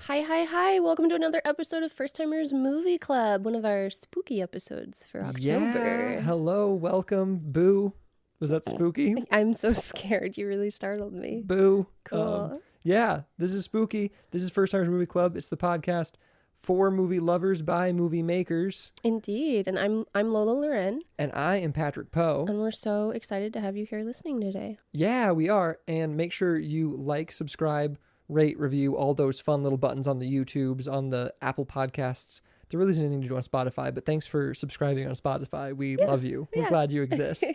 Hi. Welcome to another episode of First Timers Movie Club, one of our spooky episodes for October. Yeah, hello, welcome, boo. Was that spooky? I'm so scared. You really startled me. Boo. Cool. Yeah, this is spooky. This is First Timers Movie Club. It's the podcast for movie lovers by movie makers. Indeed. And I'm Lola Loren. And I am Patrick Poe. And we're so excited to have you here listening today. Yeah, we are. And make sure you like, subscribe, rate, review, all those fun little buttons on the YouTubes, on the Apple Podcasts. There really isn't anything to do on Spotify, but thanks for subscribing on Spotify. We love you. We're glad you exist.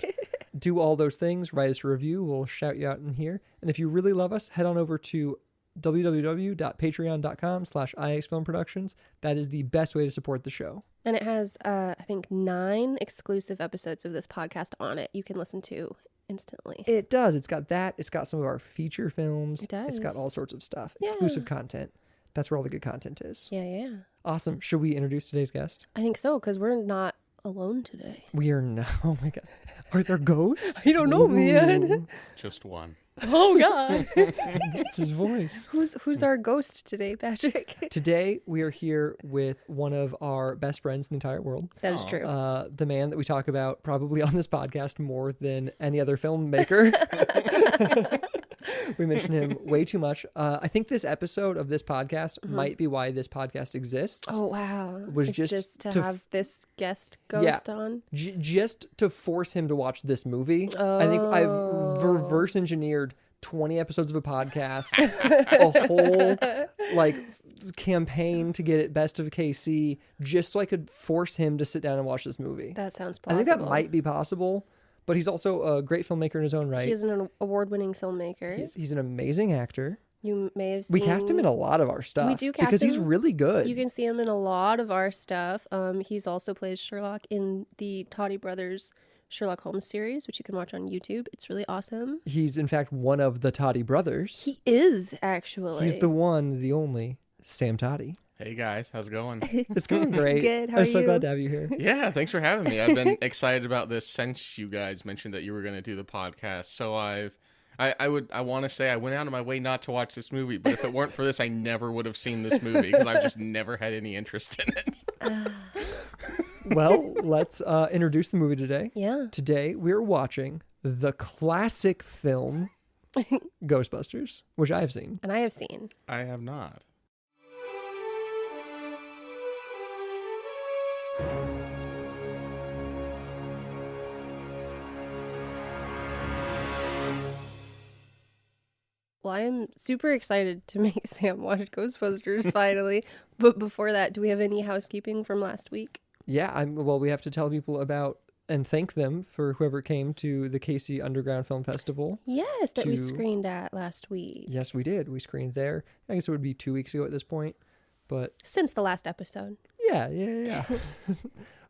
Do all those things. Write us a review. We'll shout you out in here. And if you really love us, head on over to www.patreon.com/ixfilmproductions. That is the best way to support the show. And it has, I think, 9 exclusive episodes of this podcast on it you can listen to instantly. It does. It's got that. It's got some of our feature films. It does. It's got all sorts of stuff. Yeah. Exclusive content. That's where all the good content is. Yeah. Awesome. Should we introduce today's guest? I think so, because we're not alone today. We are not. Oh my God. Are there ghosts? I don't know, man. Ooh. Just one. Oh God. It's his voice. Who's our ghost today, Patrick? Today we are here with one of our best friends in the entire world. That is true. The man that we talk about probably on this podcast more than any other filmmaker. We mention him way too much. I think this episode of this podcast might be why this podcast exists. Oh wow! Was it's just to to have this guest ghost on. Just to force him to watch this movie. I think I've reverse engineered 20 episodes of a podcast, a whole campaign to get it best of KC, just so I could force him to sit down and watch this movie. That sounds I plausible. think that might be possible, but he's also a great filmmaker in his own right. He's an award-winning filmker. He's an amazing actor. You may have seen... We cast him in a lot of our stuff. We do cast because him. He's really good. You can see him in a lot of our stuff. He's also plays Sherlock in the Tady Brothers Sherlock Holmes series, which you can watch on YouTube. It's really awesome. He's in fact one of the Tady brothers. He is, actually. He's the one, the only, Sam Tady. Hey guys, how's it going? It's going great. Good. How are I'm so you? glad to have you here. Yeah, thanks for having me. I've been excited about this since you guys mentioned that you were going to do the podcast. So I want to say I went out of my way not to watch this movie, but if it weren't for this, I never would have seen this movie because I've just never had any interest in it. Well, let's introduce the movie today. Yeah. Today we're watching the classic film Ghostbusters, which I have seen. And I have seen. I have not. Well, I am super excited to make Sam watch Ghostbusters finally. But before that, do we have any housekeeping from last week? Yeah, we have to tell people about and thank them for whoever came to the KC Underground Film Festival. Yes, that we screened at last week. Yes, we did. We screened there. I guess it would be 2 weeks ago at this point, but Since the last episode. yeah.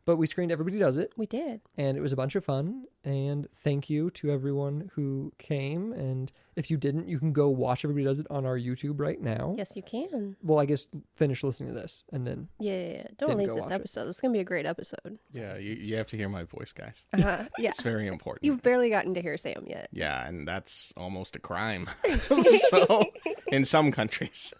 But we screened Everybody Does It. We did. And it was a bunch of fun. And thank you to everyone who came. And if you didn't, you can go watch Everybody Does It on our YouTube right now. Yes, you can. Well, I guess finish listening to this and then. Yeah. Don't leave this episode. This is going to be a great episode. Yeah, you have to hear my voice, guys. Yeah. It's very important. You've barely gotten to hear Sam yet. Yeah, and that's almost a crime. So, in some countries.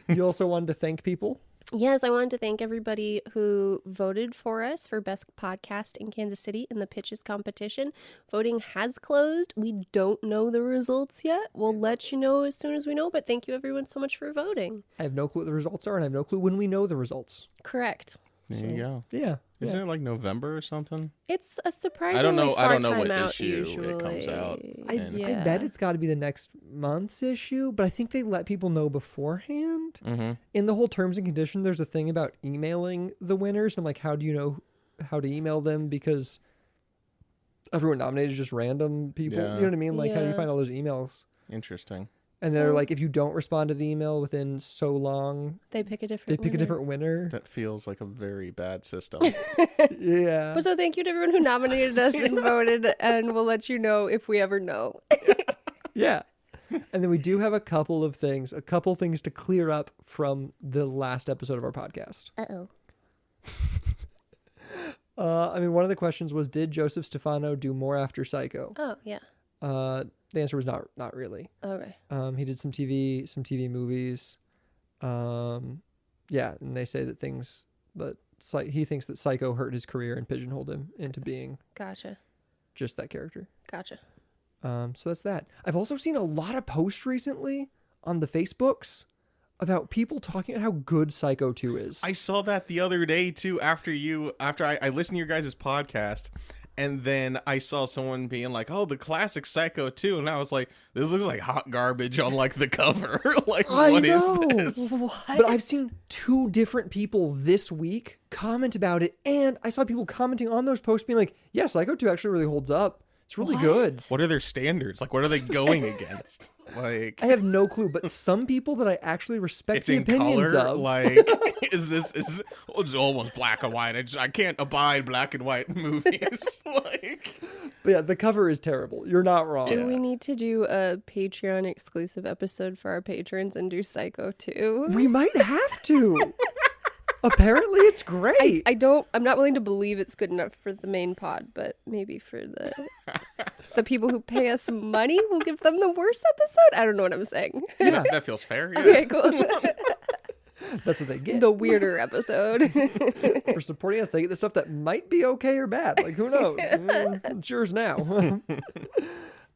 You also wanted to thank people? Yes, I wanted to thank everybody who voted for us for Best Podcast in Kansas City in the Pitches competition. Voting has closed. We don't know the results yet. We'll let you know as soon as we know, but thank you everyone so much for voting. I have no clue what the results are, and I have no clue when we know the results. Correct. There you go. Yeah. Isn't it like November or something? It's a surprisingly I don't know far what time out issue usually. it comes out. I bet it's got to be the next month's issue, but I think they let people know beforehand. Mm-hmm. In the whole terms and condition, there's a thing about emailing the winners. And I'm like, how do you know how to email them? Because everyone nominated is just random people. Yeah. You know what I mean? Like, how do you Yeah. find all those emails? Interesting. And they're like, if you don't respond to the email within so long, They pick a they different pick a different winner. That feels like a very bad system. Yeah. But so thank you to everyone who nominated us and voted, and we'll let you know if we ever know. Yeah. And then we do have a couple things to clear up from the last episode of our podcast. Uh-oh. One of the questions was, did Joseph Stefano do more after Psycho? Oh, yeah. The answer was not really. Okay. He did some TV movies. Yeah, and they say that he thinks that Psycho hurt his career and pigeonholed him into being Gotcha. just that character. Gotcha. So that's that. I've also seen a lot of posts recently on the Facebooks about people talking about how good Psycho 2 is. I saw that the other day too. After I listened to your guys' podcast, and then I saw someone being like, "Oh, the classic Psycho 2," and I was like, "This looks like hot garbage on like the cover. Like, what is this?" What? But I've seen 2 different people this week comment about it, and I saw people commenting on those posts being like, "Yeah, Psycho 2 actually really holds up. It's really good." What are their standards? Like, what are they going against? Like, I have no clue, but some people that I actually respect it's the in opinions color. of. Like, it's almost black and white. I can't abide black and white movies. Like, But yeah, the cover is terrible. You're not wrong. Do we need to do a Patreon exclusive episode for our patrons and do Psycho 2? We might have to. Apparently, it's great. I'm not willing to believe it's good enough for the main pod, but maybe for the people who pay us money, we'll give them the worst episode. I don't know what I'm saying. Yeah, that feels fair. Yeah. Okay, cool. that's what they get. The weirder episode. For supporting us, they get the stuff that might be okay or bad. Like, who knows? It's yours now.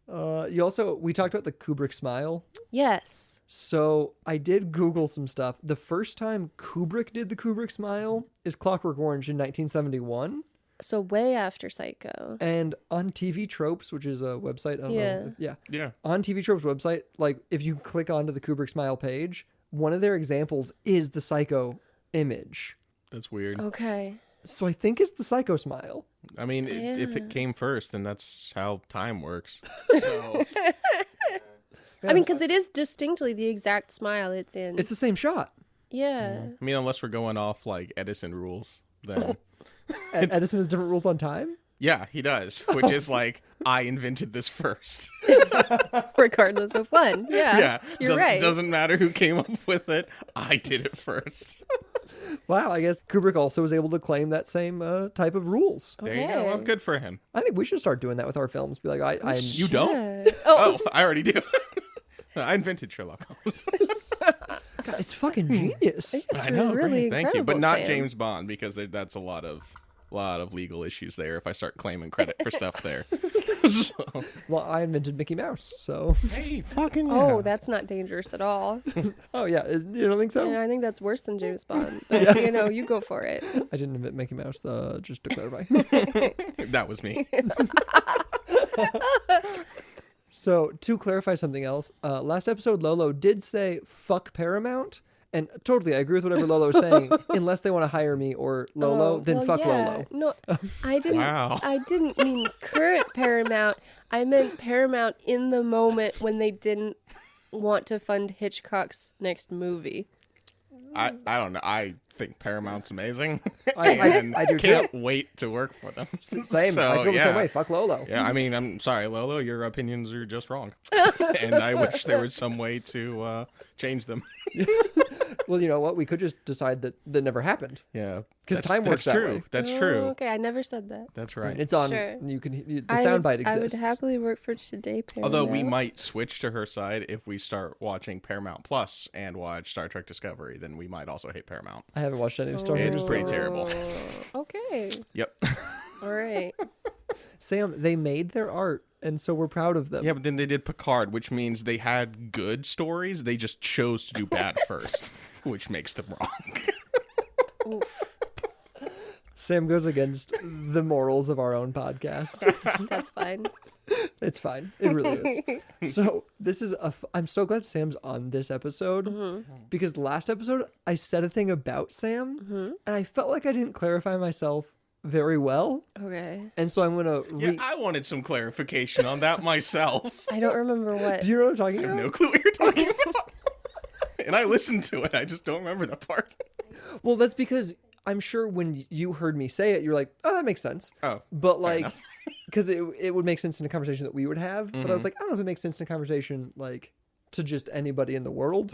We talked about the Kubrick Smile. Yes. So I did Google some stuff. The first time Kubrick did the Kubrick Smile is Clockwork Orange in 1971. So way after Psycho. And on TV Tropes, which is a website. I don't know. Yeah. On TV Tropes website, like if you click onto the Kubrick Smile page, one of their examples is the Psycho image. That's weird. Okay. So I think it's the Psycho Smile. I mean, if it came first, then that's how time works. So, I mean, because it is distinctly the exact smile it's in. It's the same shot. Yeah. I mean, unless we're going off like Edison rules, then Edison has different rules on time? yeah, he does. Which is like, I invented this first. Regardless of when. Yeah. You're right. Doesn't matter who came up with it. I did it first. Wow, I guess Kubrick also was able to claim that same type of rules. There you go. Well, good for him. I think we should start doing that with our films. Be like, You don't? Yeah. Oh, I already do. I invented Sherlock Holmes. God, it's fucking genius. It's I know, really great, thank you, but incredible, not Sam. James Bond because that's a lot of legal issues there. If I start claiming credit for stuff there, so. Well, I invented Mickey Mouse, so. Hey, fucking yeah. Oh, that's not dangerous at all. Oh yeah, you don't think so? And I think that's worse than James Bond. But you go for it. I didn't invent Mickey Mouse, just to clarify. That was me. So to clarify something else, last episode Lolo did say "fuck Paramount," and totally I agree with whatever Lolo was saying. Unless they want to hire me or Lolo, then fuck Lolo. No, I didn't. Wow. I didn't mean current Paramount. I meant Paramount in the moment when they didn't want to fund Hitchcock's next movie. I don't know. I think Paramount's amazing. I do can't too. wait to work for them. Same. So, I feel the same way. Fuck Lolo. Yeah, I mean, I'm sorry, Lolo. Your opinions are just wrong, and I wish there was some way to change them. Well, you know what? We could just decide that never happened. Yeah, Because time works that's that true. way. That's Oh, true. Okay, I never said that. That's right. It's on. Sure. The soundbite exists. I would happily work for Today Paramount. Although we might switch to her side if we start watching Paramount Plus and watch Star Trek Discovery, then we might also hate Paramount. I haven't watched any of Star Trek. It's pretty terrible. Okay. Yep. All right. Sam, they made their art, and so we're proud of them. Yeah, but then they did Picard, which means they had good stories. They just chose to do bad first, which makes them wrong. Oof. Sam goes against the morals of our own podcast. That's fine. It's fine. It really is. So this is I'm so glad Sam's on this episode because last episode I said a thing about Sam and I felt like I didn't clarify myself very well. Okay. And so I'm gonna. Yeah, I wanted some clarification on that myself. I don't remember what. Do you know what I'm talking I have about? no clue what you're talking about. And I listened to it. I just don't remember that part. Well, that's because I'm sure when you heard me say it, you're like, oh, that makes sense. Oh, But fair like, enough. because it would make sense in a conversation that we would have. But I was like, I don't know if it makes sense in a conversation like to just anybody in the world.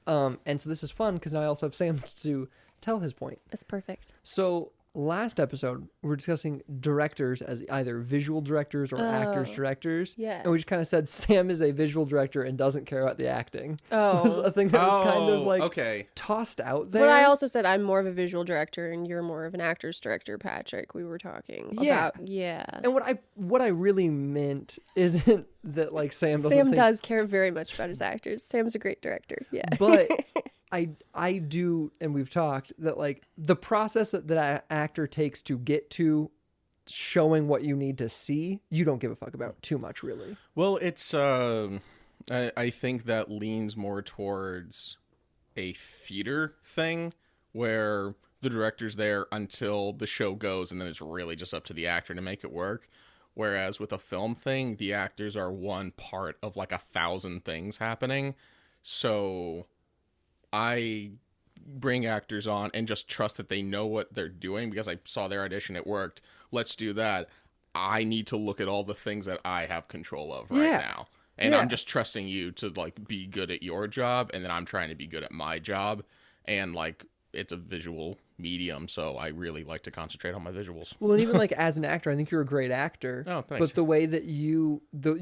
And so this is fun because now I also have Sam to tell his point. It's perfect. So last episode, we were discussing directors as either visual directors or actors directors. Yes. And we just kind of said Sam is a visual director and doesn't care about the acting. Oh. It was a thing that was kind of like okay. tossed out there. But I also said I'm more of a visual director and you're more of an actor's director, Patrick. We were talking about And what I really meant isn't that like Sam does care very much about his actors. Sam's a great director. Yeah. But I do, and we've talked that like the process that an actor takes to get to showing what you need to see, you don't give a fuck about too much, really. Well, it's I think that leans more towards a theater thing where the director's there until the show goes, and then it's really just up to the actor to make it work. Whereas with a film thing, the actors are one part of like 1,000 things happening. So I bring actors on and just trust that they know what they're doing because I saw their audition, it worked. Let's do that. I need to look at all the things that I have control of right now. And I'm just trusting you to like be good at your job, and then I'm trying to be good at my job. And like it's a visual medium, so I really like to concentrate on my visuals. Well, and even like as an actor, I think you're a great actor. Oh, thanks. But the way that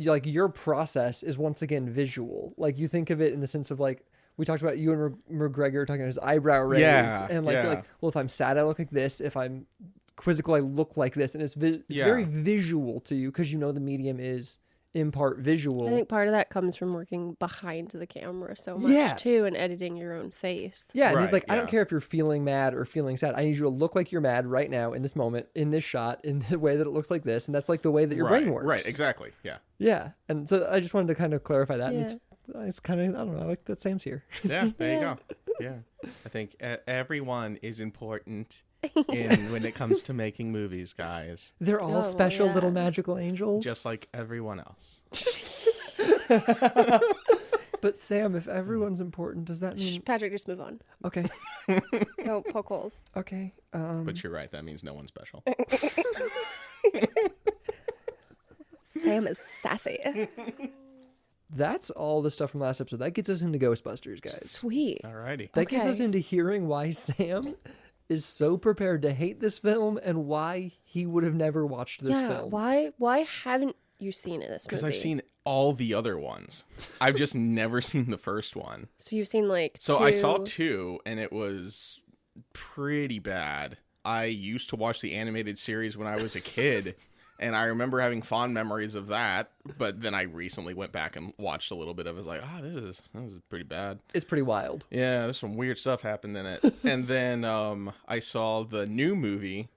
like your process is once again visual. Like you think of it in the sense of like we talked about you and McGregor talking about his eyebrow raise, and like you're like, well, if I'm sad, I look like this. If I'm quizzical, I look like this, and it's very visual to you because you know the medium is in part visual. I think part of that comes from working behind the camera so much too, and editing your own face. Yeah, and he's like, I don't care if you're feeling mad or feeling sad. I need you to look like you're mad right now in this moment, in this shot, in the way that it looks like this, and that's like the way that your brain works. Right, exactly. Yeah. Yeah, and so I just wanted to kind of clarify that. Yeah. And it's kind of, I don't know, I like that Sam's here. Yeah, there you go. Yeah, I think everyone is important when it comes to making movies, guys. They're all special little magical angels. Just like everyone else. But Sam, if everyone's important, does that mean... Shh, Patrick, just move on. Okay. Don't poke holes. Okay. But you're right, that means no one's special. Sam is sassy. That's all the stuff from last episode. That gets us into Ghostbusters, guys. Sweet. Alrighty. That gets us into hearing why Sam is so prepared to hate this film and why he would have never watched this film. Why haven't you seen this movie? Because I've seen all the other ones. I've just never seen the first one. So you've seen like So two... I saw 2, and it was pretty bad. I used to watch the animated series when I was a kid, and I remember having fond memories of that, but then I recently went back and watched a little bit of it. I was like, this is pretty bad. It's pretty wild. Yeah, there's some weird stuff happened in it. And then I saw the new movie,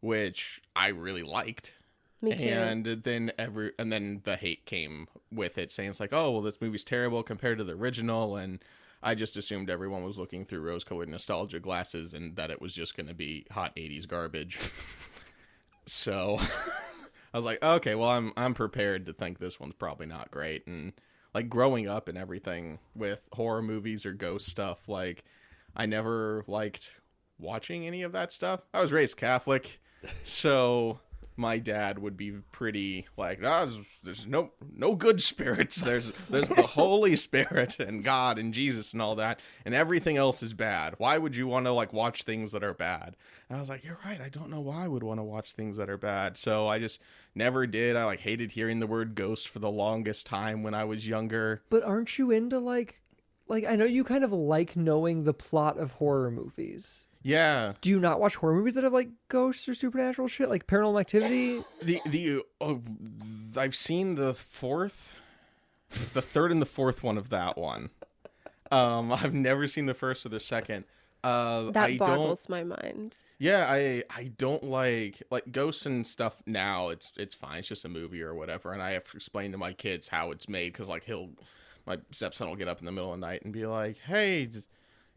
which I really liked. Me too. And then the hate came with it, saying it's like, oh, well, this movie's terrible compared to the original, and I just assumed everyone was looking through rose-colored nostalgia glasses and that it was just going to be hot 80s garbage. So I was like, okay, well, I'm prepared to think this one's probably not great. And like growing up and everything with horror movies or ghost stuff, like I never liked watching any of that stuff. I was raised Catholic, so my dad would be pretty like, there's no good spirits. There's the Holy Spirit and God and Jesus and all that, and everything else is bad. Why would you want to like watch things that are bad? And I was like, you're right. I don't know why I would want to watch things that are bad. So I just never did. I like hated hearing the word ghost for the longest time when I was younger. But aren't you into like I know you kind of like knowing the plot of horror movies. Yeah. Do you not watch horror movies that have like ghosts or supernatural shit, like Paranormal Activity? I've seen the third and the fourth one of that one. I've never seen the first or the second. That boggles my mind. Yeah, I don't like ghosts and stuff now. It's fine. It's just a movie or whatever, and I have to explain to my kids how it's made because like my stepson will get up in the middle of the night and be like, "Hey,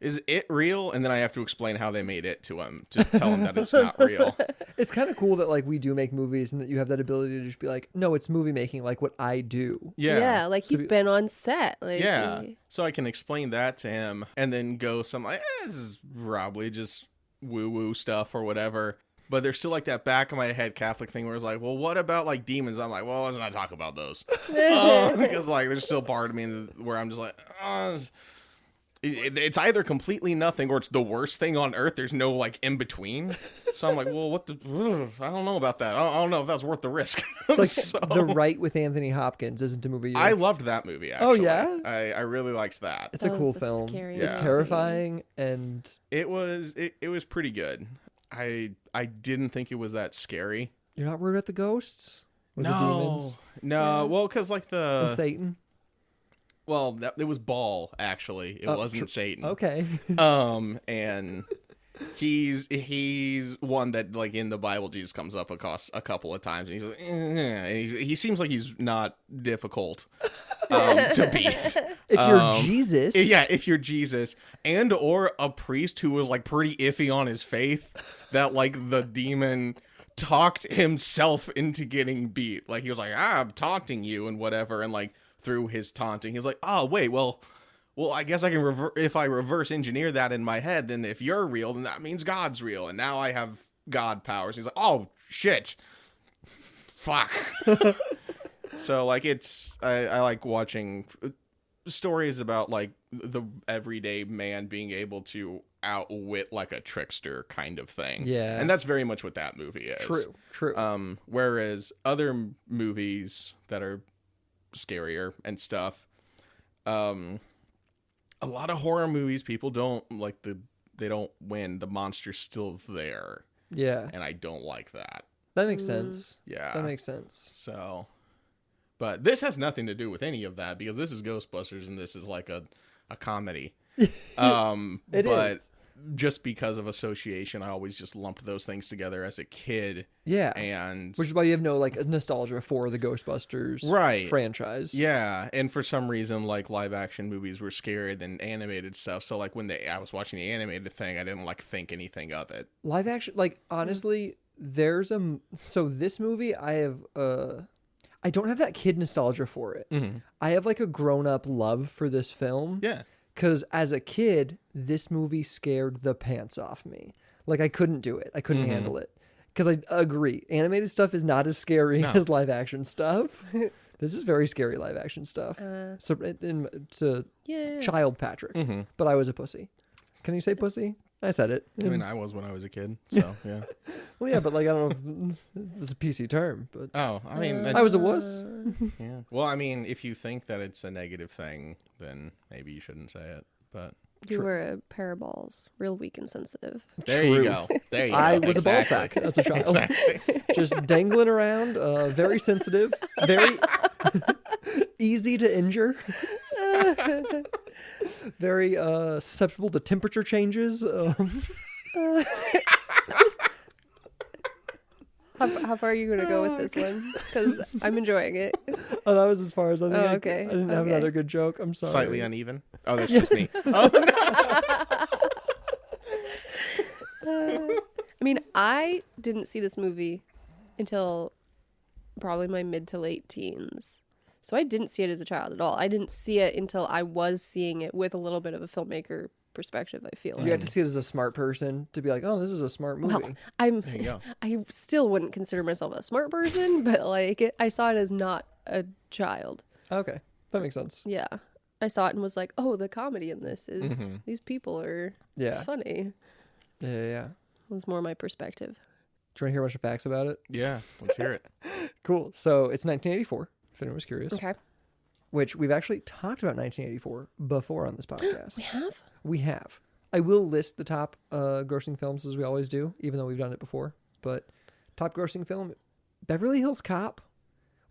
is it real?" And then I have to explain how they made it to him to tell him that it's not real. It's kind of cool that like we do make movies and that you have that ability to just be like, no, it's movie making, like what I do. Yeah, like he's been on set. Like, yeah, so I can explain that to him and then go some like, this is probably just woo-woo stuff or whatever. But there's still like that back of my head Catholic thing where it's like, well, what about like demons? I'm like, well, let's not talk about those. Because like there's still part of me where I'm just like, it's either completely nothing or it's the worst thing on earth. There's no like in between. So I'm like, well, I don't know about that. I don't know if that's worth the risk. It's like The Right with Anthony Hopkins isn't a movie. I loved that movie. Actually. Oh yeah, I really liked that. It's a cool film. It's terrifying and it was pretty good. I didn't think it was that scary. You're not worried about the ghosts? Or no, the demons? No. Well, because like and Satan. Well, it was Baal actually. It wasn't Satan. Okay. And he's one that like in the Bible Jesus comes up across a couple of times, and he's like, and he seems like he's not difficult to beat. If you're Jesus, if you're Jesus, and or a priest who was like pretty iffy on his faith, that like the demon talked himself into getting beat. Like he was like, I'm taunting you and whatever, and like through his taunting, he's like, oh wait, well, I guess I can if I reverse engineer that in my head, then if you're real, then that means God's real, and now I have God powers. He's like, oh shit, fuck. So like I like watching stories about like the everyday man being able to outwit like a trickster kind of thing. Yeah. And that's very much what that movie is. True. Whereas other movies that are scarier and stuff, a lot of horror movies, people don't like they don't win. The monster's still there. Yeah. And I don't like that. That makes sense. Yeah. That makes sense. So, but this has nothing to do with any of that because this is Ghostbusters and this is like a comedy. It but is. Just because of association, I always just lumped those things together as a kid. Yeah. And which is why you have no like nostalgia for the Ghostbusters franchise. Yeah. And for some reason, like live action movies were scarier than animated stuff. So like when I was watching the animated thing, I didn't like think anything of it. Live action, like honestly, so this movie I have I don't have that kid nostalgia for it. Mm-hmm. I have like a grown up love for this film. Yeah. Because as a kid, this movie scared the pants off me. Like, I couldn't do it. I couldn't handle it. Because I agree. Animated stuff is not as scary as live action stuff. This is very scary live action stuff. To child Patrick. Mm-hmm. But I was a pussy. Can you say pussy? I said it. I mean, I was when I was a kid. So, yeah. Well, yeah, but like, I don't know if it's a PC term. But oh, I mean, I was a wuss. Yeah. Well, I mean, if you think that it's a negative thing, then maybe you shouldn't say it. But you were a pair of balls, real weak and sensitive. There you go. There you go. I was a ball sack as a child. Just dangling around, very sensitive, very easy to injure. Very susceptible to temperature changes. How far are you going to go with this one? Because I'm enjoying it. Oh, that was as far as I think. Okay. I didn't have another good joke. I'm sorry. Slightly uneven. Oh, that's just me. Oh, no. I mean, I didn't see this movie until probably my mid to late teens. So I didn't see it as a child at all. I didn't see it until I was seeing it with a little bit of a filmmaker perspective, I feel like. You had to see it as a smart person to be like, oh, this is a smart movie. Well, There you go. I still wouldn't consider myself a smart person, but like I saw it as not a child. Okay. That makes sense. Yeah. I saw it and was like, oh, the comedy in this is these people are funny. Yeah. Was more my perspective. Do you want to hear a bunch of facts about it? Yeah, let's hear it. Cool. So it's 1984, if anyone was curious. Okay. Which we've actually talked about 1984 before on this podcast. We have? We have. I will list the top grossing films as we always do, even though we've done it before. But top grossing film, Beverly Hills Cop,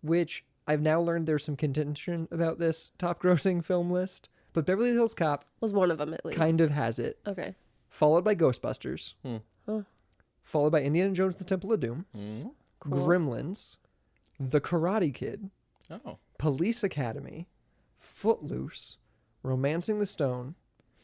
which I've now learned there's some contention about this top grossing film list. But Beverly Hills Cop Was one of them at least. kind of has it. Okay. Followed by Ghostbusters. Huh. Followed by Indiana Jones and the Temple of Doom. Cool. Gremlins. The Karate Kid. Oh. Police Academy. Footloose. Romancing the Stone.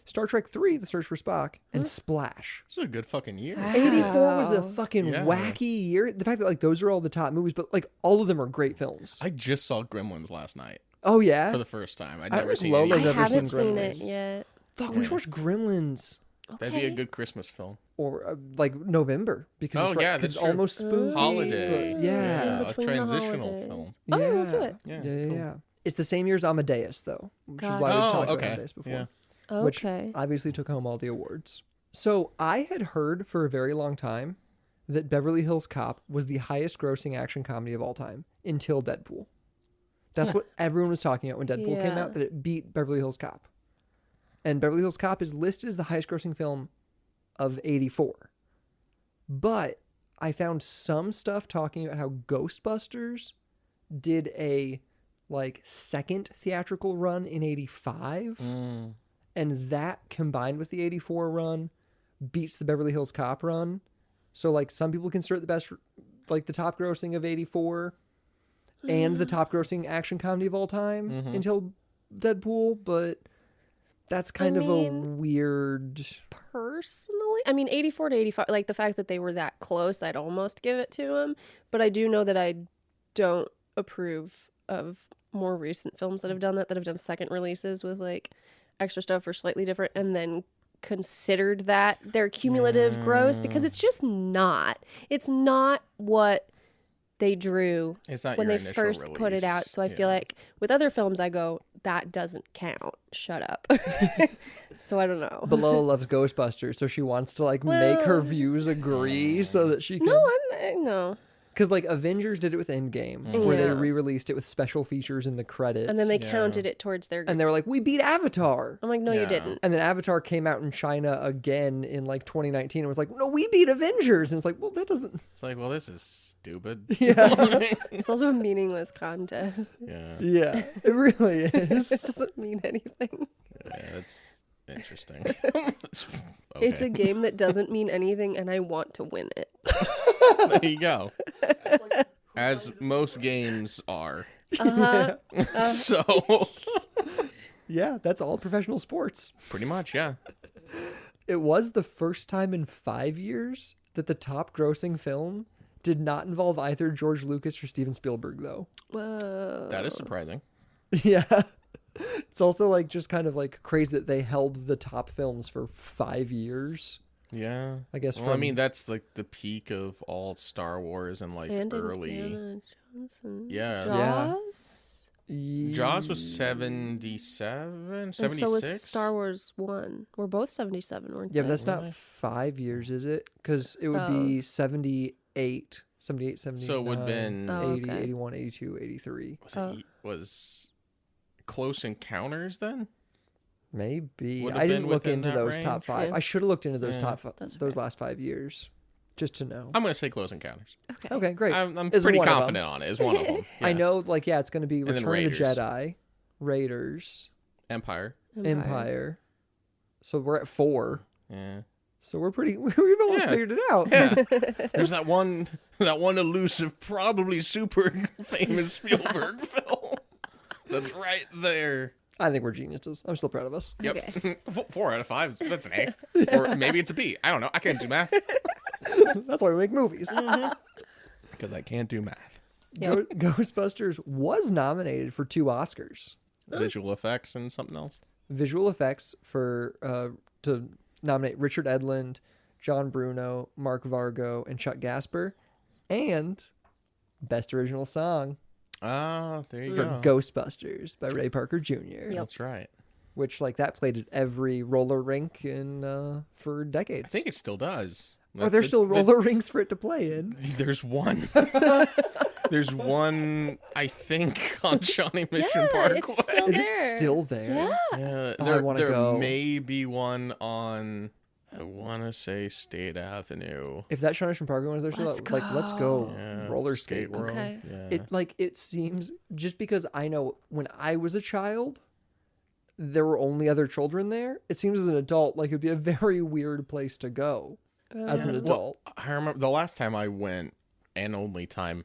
Star Trek 3, The Search for Spock. And Splash. This is a good fucking year. 84 was a fucking Yeah. wacky year. The fact that like those are all the top movies, but like all of them are great films. I just saw Gremlins last night Oh yeah. for the first time. I'd I never think seen Lola's any. ever I haven't seen seen Gremlins. it yet. Fuck, we should watch Gremlins That'd be a good Christmas film. or like November because Oh, it's, right, yeah, 'cause that's it's true. almost spooky. Holiday. but yeah. A Between the transitional holidays. film. Oh, we'll Yeah. do it. Yeah. Yeah. cool. It's the same year as Amadeus though, which is why we Oh, talked about okay. Amadeus before. Yeah. which Okay. obviously took home all the awards. So I had heard for a very long time that Beverly Hills Cop was the highest grossing action comedy of all time until Deadpool. That's what everyone was talking about when Deadpool came Yeah. out, that it beat Beverly Hills Cop. And Beverly Hills Cop is listed as the highest grossing film of 84. But I found some stuff talking about how Ghostbusters did a second theatrical run in 85. And that combined with the 84 run beats the Beverly Hills Cop run. So some people consider it the best, the top grossing of 84 and the top grossing action comedy of all time until Deadpool. But that's kind of a weird. Personally, I mean, 84 to 85, the fact that they were that close, I'd almost give it to them. But I do know that I don't approve of more recent films that have done that have done second releases with extra stuff or slightly different, and then considered that their cumulative gross, because it's just not. It's not what they drew It's not when your they initial first put it out. release. So I feel like with other films, I go, that doesn't count. Shut up. So I don't know. But Lola loves Ghostbusters, so she wants to make her views agree so that she can. No. Because Avengers did it with Endgame, where they re-released it with special features in the credits, And then they counted it towards their. and they were like, "We beat Avatar." I'm like, no, you didn't. And then Avatar came out in China again in 2019 and was like, "No, we beat Avengers." And it's like, well, that doesn't. It's like, well, this is stupid. Yeah, It's also a meaningless contest. Yeah. yeah, it really is. It doesn't mean anything. Yeah, it's interesting. It's a game that doesn't mean anything, and I want to win it. There you go. As most games are. So, Yeah, that's all professional sports. pretty much, yeah. It was the first time in 5 years that the top grossing film did not involve either George Lucas or Steven Spielberg, though. Whoa. That is surprising. Yeah. It's also just kind of crazy that they held the top films for 5 years. Yeah. I guess Well, I mean, that's the peak of all Star Wars and And early. Indiana Johnson. Yeah. Jaws? Jaws was 77, And 76. so was Star Wars 1. We're both 77, weren't Yeah, they? but that's not 5 years, is it? Because it would be 78, 79, So it would have been. 80, okay. 81, 82, 83. Was Close Encounters then? Maybe. Would have I been didn't look within into that those range? top 5. Yeah. I should have looked into those Yeah. those last 5 years just to know. I'm going to say Close Encounters. Okay. Okay, great. I'm Is pretty one of them. confident on it. Is one of them. I Yeah. know, it's going to be then Return of the Raiders. Jedi, Raiders, Empire. Empire. So we're at 4. Yeah. So we've almost Yeah. figured it out. Yeah. There's that one elusive, probably super famous Spielberg film. That's right there. I think we're geniuses. I'm still proud of us. Yep. Okay. 4 out of 5. That's an A. Or maybe it's a B. I don't know. I can't do math. That's why we make movies. Because I can't do math. Yep. Ghostbusters was nominated for 2 Oscars. Visual effects and something else. Visual effects for to nominate Richard Edlund, John Bruno, Mark Vargo, and Chuck Gasper, and Best Original Song Ah, there you for go. Ghostbusters by Ray Parker Jr. That's right. Which that played at every roller rink for decades. I think it still does. Are there still roller rinks for it to play in? There's one. There's one, I think, on Shawnee Mission Yeah, Parkway. it's still Is there. it still there? Yeah. Yeah, Oh, I there, wanna there go. may be one on, I want to say State Avenue. If that Shawnee Mission Parkway was there, so Let's let's go Yeah, roller skate. World. Okay. Yeah. It seems, just because I know when I was a child, there were only other children there. It seems as an adult it'd be a very weird place to go as an Well, adult. I remember the last time I went, and only time,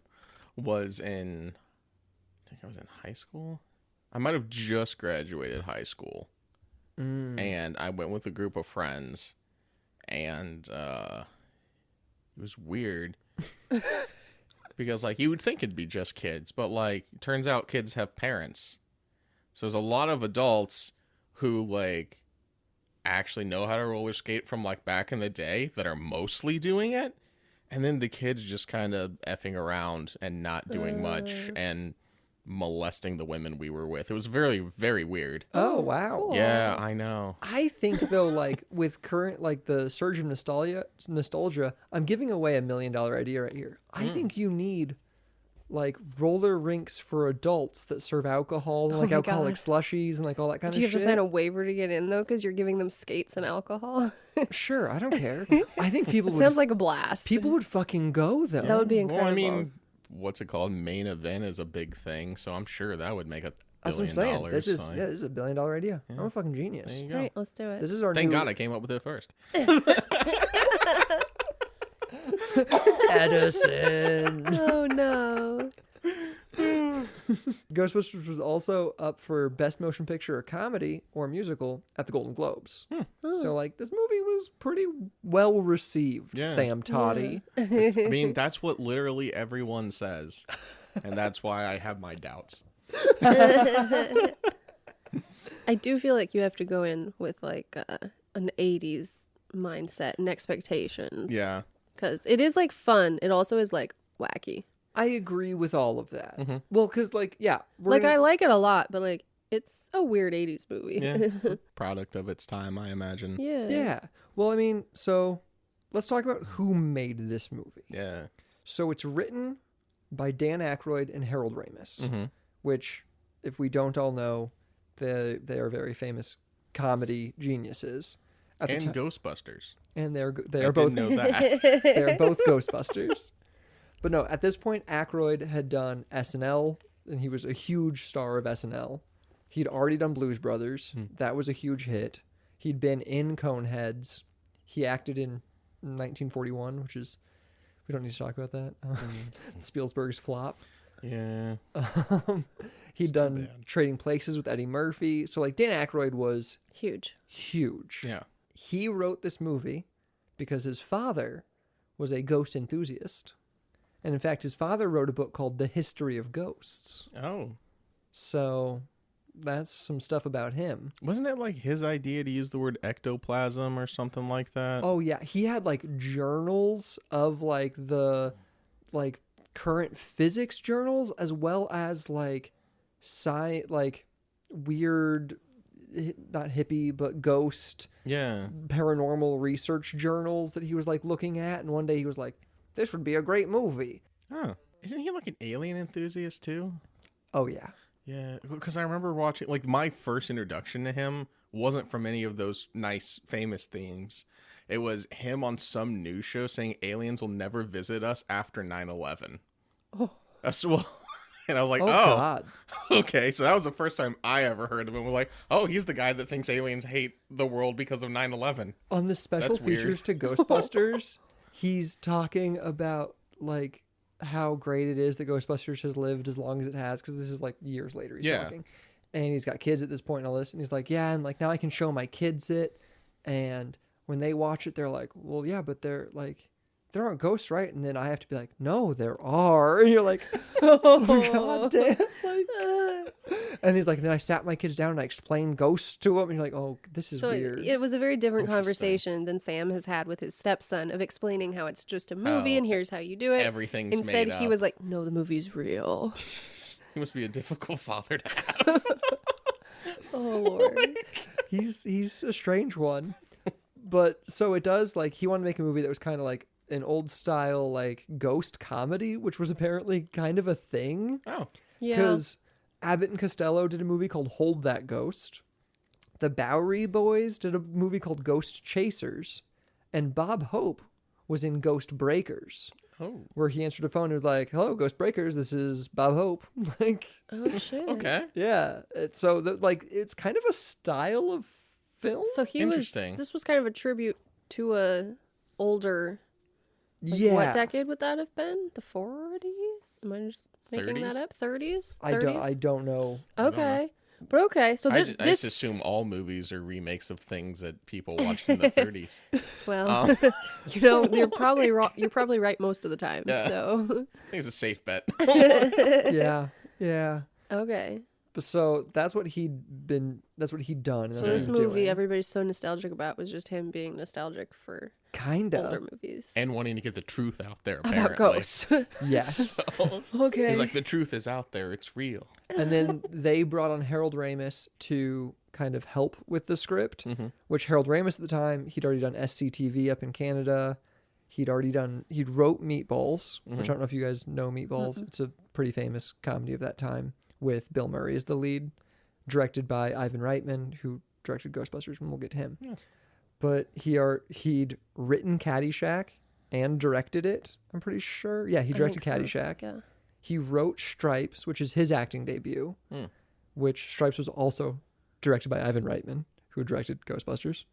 was in, I think I was in high school. I might have just graduated high school. And I went with a group of friends. And it was weird. Because, you would think it'd be just kids. But, it turns out kids have parents. So there's a lot of adults who, actually know how to roller skate from back in the day that are mostly doing it, and then the kids just kind of effing around and not doing much and molesting the women we were with. It was very, very weird. Oh, wow. Cool. Yeah, I know. I think though, like with current, like the surge of nostalgia, I'm giving away $1 million idea right here. I think you need like roller rinks for adults that serve alcohol and like my alcoholic God. slushies and like all that kind Do of you shit. have to sign a waiver to get in though? Because you're giving them skates and alcohol. Sure, I don't care. I think people It would sounds like a blast. people would fucking go though. That would be incredible. Well, I mean, what's it called? Main event is a big thing, so I'm sure that would make $1 That's what I'm billion. saying. This is this is $1 billion idea. I'm a fucking genius. There you go. Right, let's do it. This is our Thank new God I came up with it first. Edison. Oh no. Ghostbusters was also up for Best Motion Picture or Comedy or Musical at the Golden Globes. So, like, this movie was pretty well received, Yeah. Sam Tady. I mean, that's what literally everyone says, and that's why I have my doubts. I do feel like you have to go in with like an 80s mindset and expectations. Yeah. Because it is like fun. It also is like wacky. I agree with all of that. Mhm. Well, because, like, yeah. Like I like it a lot, but like it's a weird 80s movie. Yeah. It's a product of its time, I imagine. Yeah. Yeah. Well, I mean, so let's talk about who made this movie. Yeah. So it's written by Dan Aykroyd and Harold Ramis, Mm-hmm. which, if we don't all know, they are very famous comedy geniuses. At the And time. Ghostbusters. And they I are both didn't know that. they're both Ghostbusters. But no, at this point, Aykroyd had done SNL, and he was a huge star of SNL. He'd already done Blues Brothers. That was a huge hit. He'd been in Coneheads. He acted in 1941, which is, we don't need to talk about that. Spielberg's flop. Yeah. He'd done bad. Trading Places with Eddie Murphy. So, like, Dan Aykroyd was Huge. huge. Yeah. He wrote this movie because his father was a ghost enthusiast. And in fact, his father wrote a book called The History of Ghosts. Oh. So that's some stuff about him. Wasn't it like his idea to use the word ectoplasm or something like that? Oh yeah, he had like journals of like the like current physics journals as well as like weird, not hippie but ghost Yeah. paranormal research journals that he was like looking at, and one day he was like, this would be a great movie. Oh. Isn't he like an alien enthusiast too? Oh yeah. Yeah, because I remember watching, like, my first introduction to him wasn't from any of those nice, famous themes. It was him on some news show saying aliens will never visit us after 9/11. Oh. Well, and I was like, Oh, oh, God. okay. So that was the first time I ever heard of him. We're like, oh, he's the guy that thinks aliens hate the world because of 9/11. On the special That's weird. features to Ghostbusters, he's talking about like how great it is that Ghostbusters has lived as long as it has, because this is like years later he's Yeah. talking. And he's got kids at this point and all this, and he's like, yeah, and like now I can show my kids it, and when they watch it they're like, well yeah, but they're like, there aren't ghosts, right? And then I have to be like, no, there are. And you're like, oh, God damn. Like, and he's like, and then I sat my kids down and I explained ghosts to them. And you're like, oh, this is So weird. it was a very different Interesting. conversation than Sam has had with his stepson of explaining how it's just a movie How and here's how you do it. Everything's Instead, made he up. was like, no, the movie's real. He must be a difficult father to have. Oh, Lord. He's a strange one. But so it does, like, he wanted to make a movie that was kind of like an old style, like, ghost comedy, which was apparently kind of a thing. Oh. Yeah. Because Abbott and Costello did a movie called Hold That Ghost. The Bowery Boys did a movie called Ghost Chasers. And Bob Hope was in Ghost Breakers, Oh. where he answered a phone and was like, hello, Ghost Breakers, this is Bob Hope. Like, Oh, shit. Okay. yeah. So, like, it's kind of a style of film. So Interesting. this was kind of a tribute to a older, like, Yeah. what decade would that have been? The 40s? Am I just making 30s? that up? 30s? I don't know. Okay. But okay, so I this, just assume all movies are remakes of things that people watched in the 30s. well, you know, you're probably wrong. You're probably right most of the time. Yeah. So I think it's a safe bet. Yeah. Yeah. okay. So that's what he'd done. And So that's what this he was movie, doing. everybody's so nostalgic about, was just him being nostalgic for Kinda. older movies. And wanting to get the truth out there, apparently. About ghosts. Yes. So, Okay. he's like, the truth is out there. It's real. And then they brought on Harold Ramis to kind of help with the script, which Harold Ramis at the time, he'd already done SCTV up in Canada. He'd wrote Meatballs, which I don't know if you guys know Meatballs. It's a pretty famous comedy of that time with Bill Murray as the lead, directed by Ivan Reitman, who directed Ghostbusters, and we'll get to him. Yeah. But he'd written Caddyshack and directed it, I'm pretty sure. Yeah, he directed Caddyshack. Yeah. He wrote Stripes, which is his acting debut, which Stripes was also directed by Ivan Reitman, who directed Ghostbusters.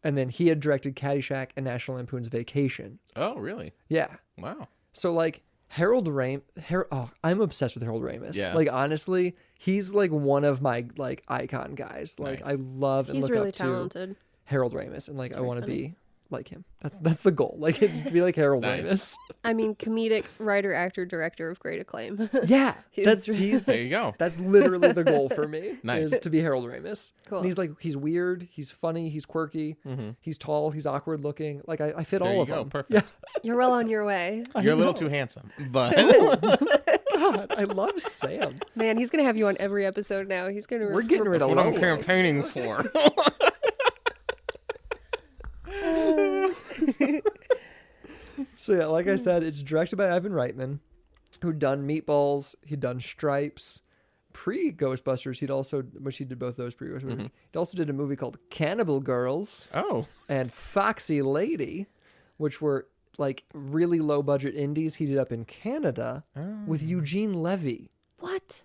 And then he had directed Caddyshack and National Lampoon's Vacation. Oh, really? Yeah. Wow. So, like, I'm obsessed with Harold Ramis. Yeah. Like, honestly, he's, like, one of my, like, icon guys. Like, Nice. I love and He's look really up to talented. Harold Ramis. And, like, He's I very want to funny. be like him. That's the goal. Like, it's to be like Harold Nice. Ramis. I mean, comedic writer, actor, director of great acclaim. Yeah. He's There you go. That's literally the goal for me. Nice. Is to be Harold Ramis. Cool. And he's weird, he's funny, he's quirky, he's tall, he's awkward looking. Like I fit There all you of go. them. Perfect. You're well on your way. You're a little too handsome, but God, I love Sam. Man, he's going to have you on every episode now. He's going to... We're getting rid of what I'm Lolo. campaigning for. So yeah, like I said, it's directed by Ivan Reitman, who'd done Meatballs, he'd done Stripes, pre-Ghostbusters. He did both those pre-Ghostbusters. He also did a movie called Cannibal Girls Oh, and Foxy Lady, which were like really low budget indies he did up in Canada with Eugene Levy. What?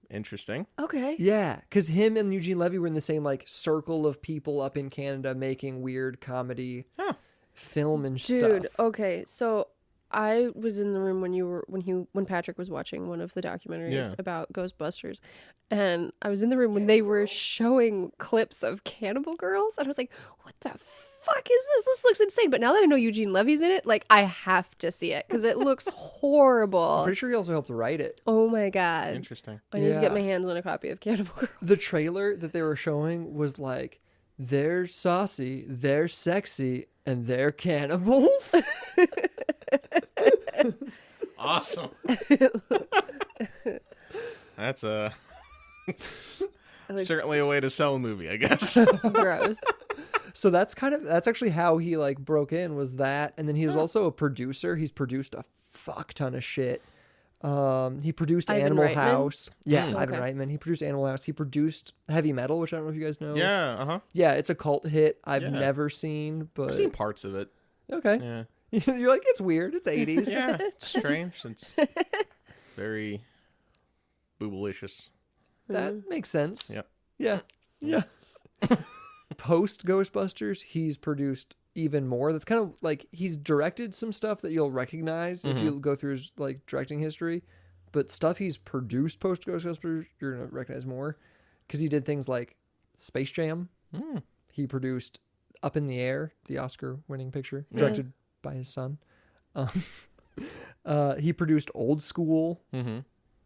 interesting. Okay. Yeah, because him and Eugene Levy were in the same like circle of people up in Canada making weird comedy film and Dude, stuff. okay. So I was in the room when Patrick was watching one of the documentaries Yeah. about Ghostbusters. And I was in the room when they were showing clips of Cannibal Girls. And I was like, what the fuck is this? This looks insane. But now that I know Eugene Levy's in it, like, I have to see it because it looks I'm horrible. pretty sure he also helped write it. Oh my God. Interesting. I need to get Yeah. my hands on a copy of Cannibal Girls. The trailer that they were showing was like, they're saucy, they're sexy, and they're cannibals. Awesome. That's It looks certainly a way to sell a movie, I guess. gross. So that's actually how he like broke in, was that, and then he was also a producer. He's produced a fuck ton of shit. He produced Ivan Animal Reitman? House. Yeah, Mm. Ivan Okay. Reitman. He produced Animal House. He produced Heavy Metal, which I don't know if you guys know. Yeah, uh-huh. Yeah, it's a cult hit. I've Yeah. never seen, but I've seen parts of it. okay. Yeah. You're like, it's weird. It's 80s. Yeah, it's strange. It's very boobalicious. That makes sense. Yep. Yeah. Yeah. Post Ghostbusters, he's produced even more. That's kind of like he's directed some stuff that you'll recognize if you go through his like directing history, but stuff he's produced post Ghostbusters, you're gonna recognize more because he did things like Space Jam. He produced Up in the Air, the Oscar-winning picture, directed by his son. He produced Old School. Mm-hmm.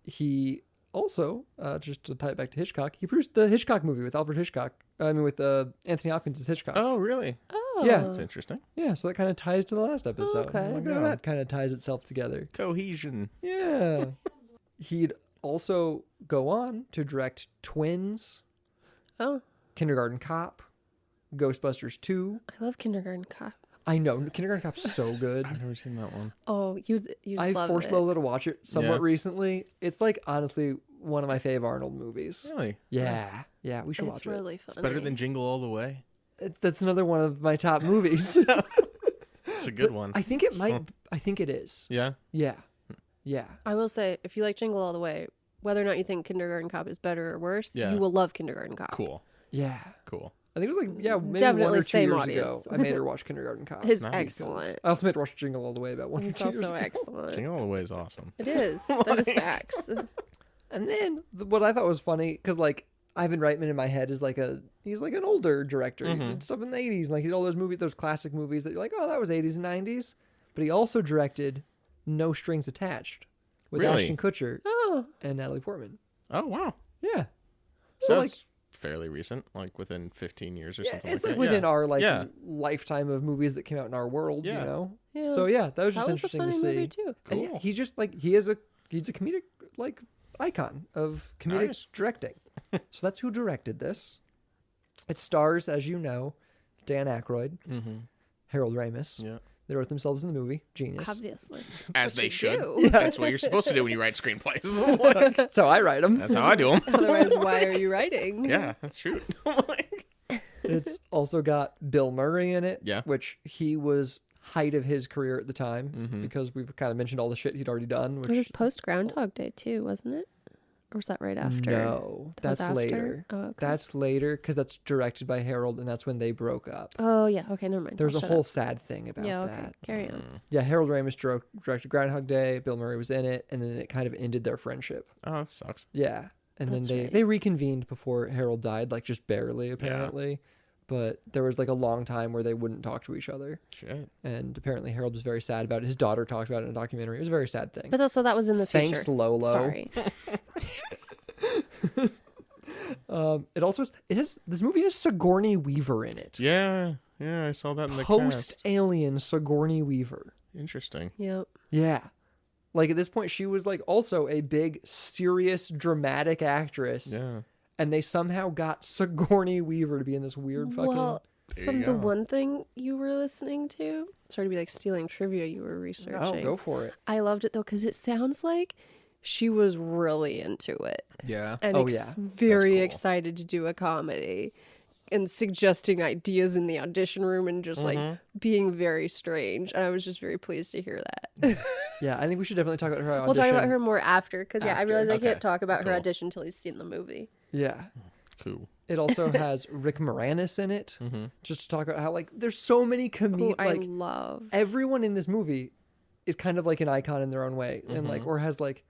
He also, just to tie it back to Hitchcock, he produced the Hitchcock movie with Alfred Hitchcock. With Anthony Hopkins as Hitchcock. Oh, really? Oh. Yeah. That's interesting. Yeah, so that kind of ties to the last episode. Okay. Look how that kind of ties itself together. Cohesion. Yeah. He'd also go on to direct Twins, Oh, Kindergarten Cop, Ghostbusters 2. I love Kindergarten Cop. I know, Kindergarten Cop's so good. I've never seen that one. Oh, you'd I love forced it. Lola to watch it somewhat Yeah. recently. It's like, honestly, one of my fave Arnold movies. Really? Yeah. Yeah, we should It's watch it. really funny. It's better than Jingle All the Way. That's another one of my top movies. It's a good one. I think it might. I think it is. Yeah? Yeah. Yeah. I will say, if you like Jingle All the Way, whether or not you think Kindergarten Cop is better or worse, Yeah. you will love Kindergarten Cop. Cool. Yeah. Cool. I think it was like, maybe one Definitely or 2 same years audience. ago. I made her watch Kindergarten Cop. It's Nice. excellent. I also made her watch Jingle All the Way about 1 or It's 2 years also ago. excellent. Jingle All the Way is awesome. It is. That is facts. And then what I thought was funny, because like Ivan Reitman in my head is like he's like an older director. He did stuff in the 80s. And, like he did all those classic movies that you're like, oh, that was 80s and 90s. But he also directed No Strings Attached with Really? Ashton Kutcher Oh, and Natalie Portman. Oh, wow. Yeah. So Well, that's fairly recent, like within 15 years or Yeah, something it's like like that. within our Yeah. lifetime of movies that came out in our world, Yeah. you know. Yeah. So yeah, that was just That was a interesting funny to see. movie too. And yeah, Cool. he's just like he's a comedic like icon of comedic Nice. directing. So that's who directed this. It stars, as you know, Dan Aykroyd, Mm-hmm. Harold Ramis. Yeah. They wrote themselves in the movie. Genius. Obviously. As That's they what you should. do. That's what you're supposed to do when you write screenplays. That's how I write them. That's how I do them. Otherwise, why are you writing? Yeah, shoot. It's also got Bill Murray in it, Yeah. which he was height of his career at the time Mhm. because we've kind of mentioned all the shit he'd already done. Which It was post Groundhog Day too, wasn't it? Or was that right after? No, That was that's after? later. Oh, okay. That's later because that's directed by Harold, and that's when they broke up. Oh yeah. Okay, never mind. There's I'll a shut whole up. sad thing about Yeah. Okay. that. Carry on. Yeah, Harold Ramis directed Groundhog Day. Bill Murray was in it, and then it kind of ended their friendship. Oh, that sucks. Yeah, and That's then right. they reconvened before Harold died, like just barely apparently. But there was like a long time where they wouldn't talk to each other, Shit. and apparently Harold was very sad about it. His daughter talked about it in a documentary. It was a very sad thing. But also that was in the future. Thanks, Lolo. Sorry. It also has this movie has Sigourney Weaver in it. Yeah, I saw that in the Post cast. Alien Sigourney Weaver. Interesting. Yep. Yeah. Like at this point she was like also a big serious dramatic actress, Yeah. and they somehow got Sigourney Weaver to be in this weird fucking Well, There from you the go. one thing you were listening to, sorry to be like stealing trivia you were No, researching. go for it. I loved it though because it sounds like she was really into it Yeah. and Oh, yeah. very cool. excited to do a comedy and suggesting ideas in the audition room and just like being very strange. And I was just very pleased to hear that. Yeah, I think we should definitely talk about her audition. We'll talk about her more after because I After. realize I Okay. can't talk about her Cool. audition until he's seen the movie. Yeah. Cool. It also has Rick Moranis in it. Mm-hmm. Just to talk about how like there's so many Who I like love. everyone in this movie is kind of like an icon in their own way, and like or has like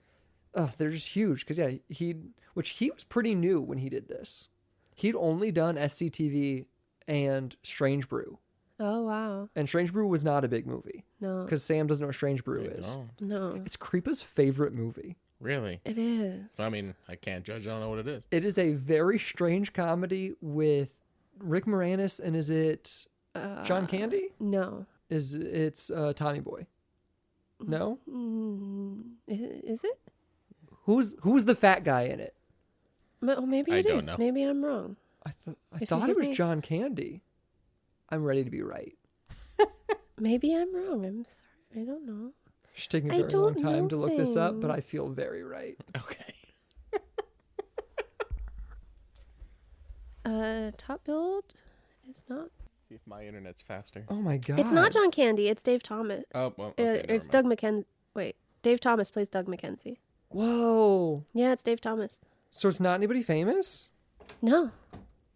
they're just huge because yeah he was pretty new when he did this. He'd only done SCTV and Strange Brew, Oh wow. and Strange Brew was not a big movie No. because Sam doesn't know what Strange Brew is. Oh, No. It's Creepa's favorite movie. really? It is. I mean, I can't judge. I don't know what it is. It is a very strange comedy with Rick Moranis, and is it John Candy? No. It's Tommy Boy? No. Is it? Who's the fat guy in it? Oh, maybe I it don't is. know. Maybe I'm wrong. I you thought it give was me- John Candy. I'm ready to be right. Maybe I'm wrong. I'm sorry. I don't know. It's taking a I very long don't time know to look this up, but I things. feel very right. Okay. Top Build is not. See if my internet's faster. Oh my god. It's not John Candy. It's Dave Thomas. Oh, well, okay, never It's mind. Doug McKenzie. Wait, Dave Thomas plays Doug McKenzie. Whoa. Yeah, it's Dave Thomas. So it's not anybody famous? No,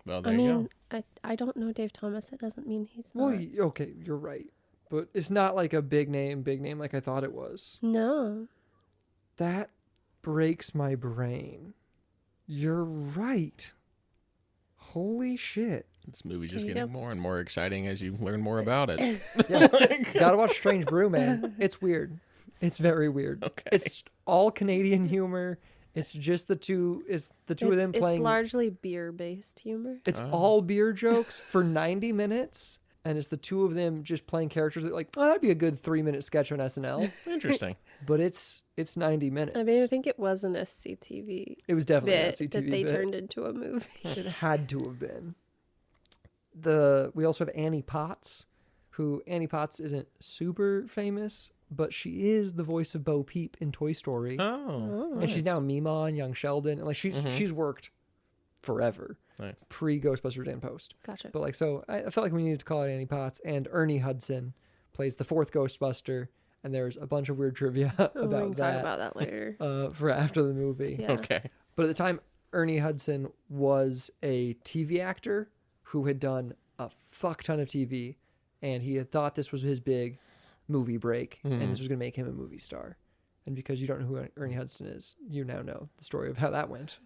Well, there I you mean, go. I don't know Dave Thomas. That doesn't mean he's Well, not. okay, you're right. But it's not like a big name like I thought it was. No. That breaks my brain. You're right. Holy shit. This movie's just There you getting go. more and more exciting as you learn more about it. Yeah. Gotta watch Strange Brew, man. It's weird. It's very weird. Okay. It's all Canadian humor. It's just the two. It's the two of them playing. It's largely beer-based humor. It's all beer jokes for 90 minutes, and it's the two of them just playing characters that like, oh, that'd be a good 3-minute sketch on SNL. Interesting. But it's 90 minutes. I mean, I think it was an SCTV it was definitely an bit SCTV that they bit. turned into a movie. It had to have been. We also have Annie Potts, who Annie Potts isn't super famous, but she is the voice of Bo Peep in Toy Story. Oh. And she's now Mima and Young Sheldon, and like she's worked forever, Nice. pre Ghostbusters and post. Gotcha. But like, so I felt like we needed to call it Annie Potts, and Ernie Hudson plays the fourth Ghostbuster, and there's a bunch of weird trivia We're gonna about talk that about that later. for after the movie. Yeah. Okay. But at the time, Ernie Hudson was a TV actor who had done a fuck ton of TV, and he had thought this was his big movie break, and this was going to make him a movie star. And because you don't know who Ernie Hudson is, you now know the story of how that went.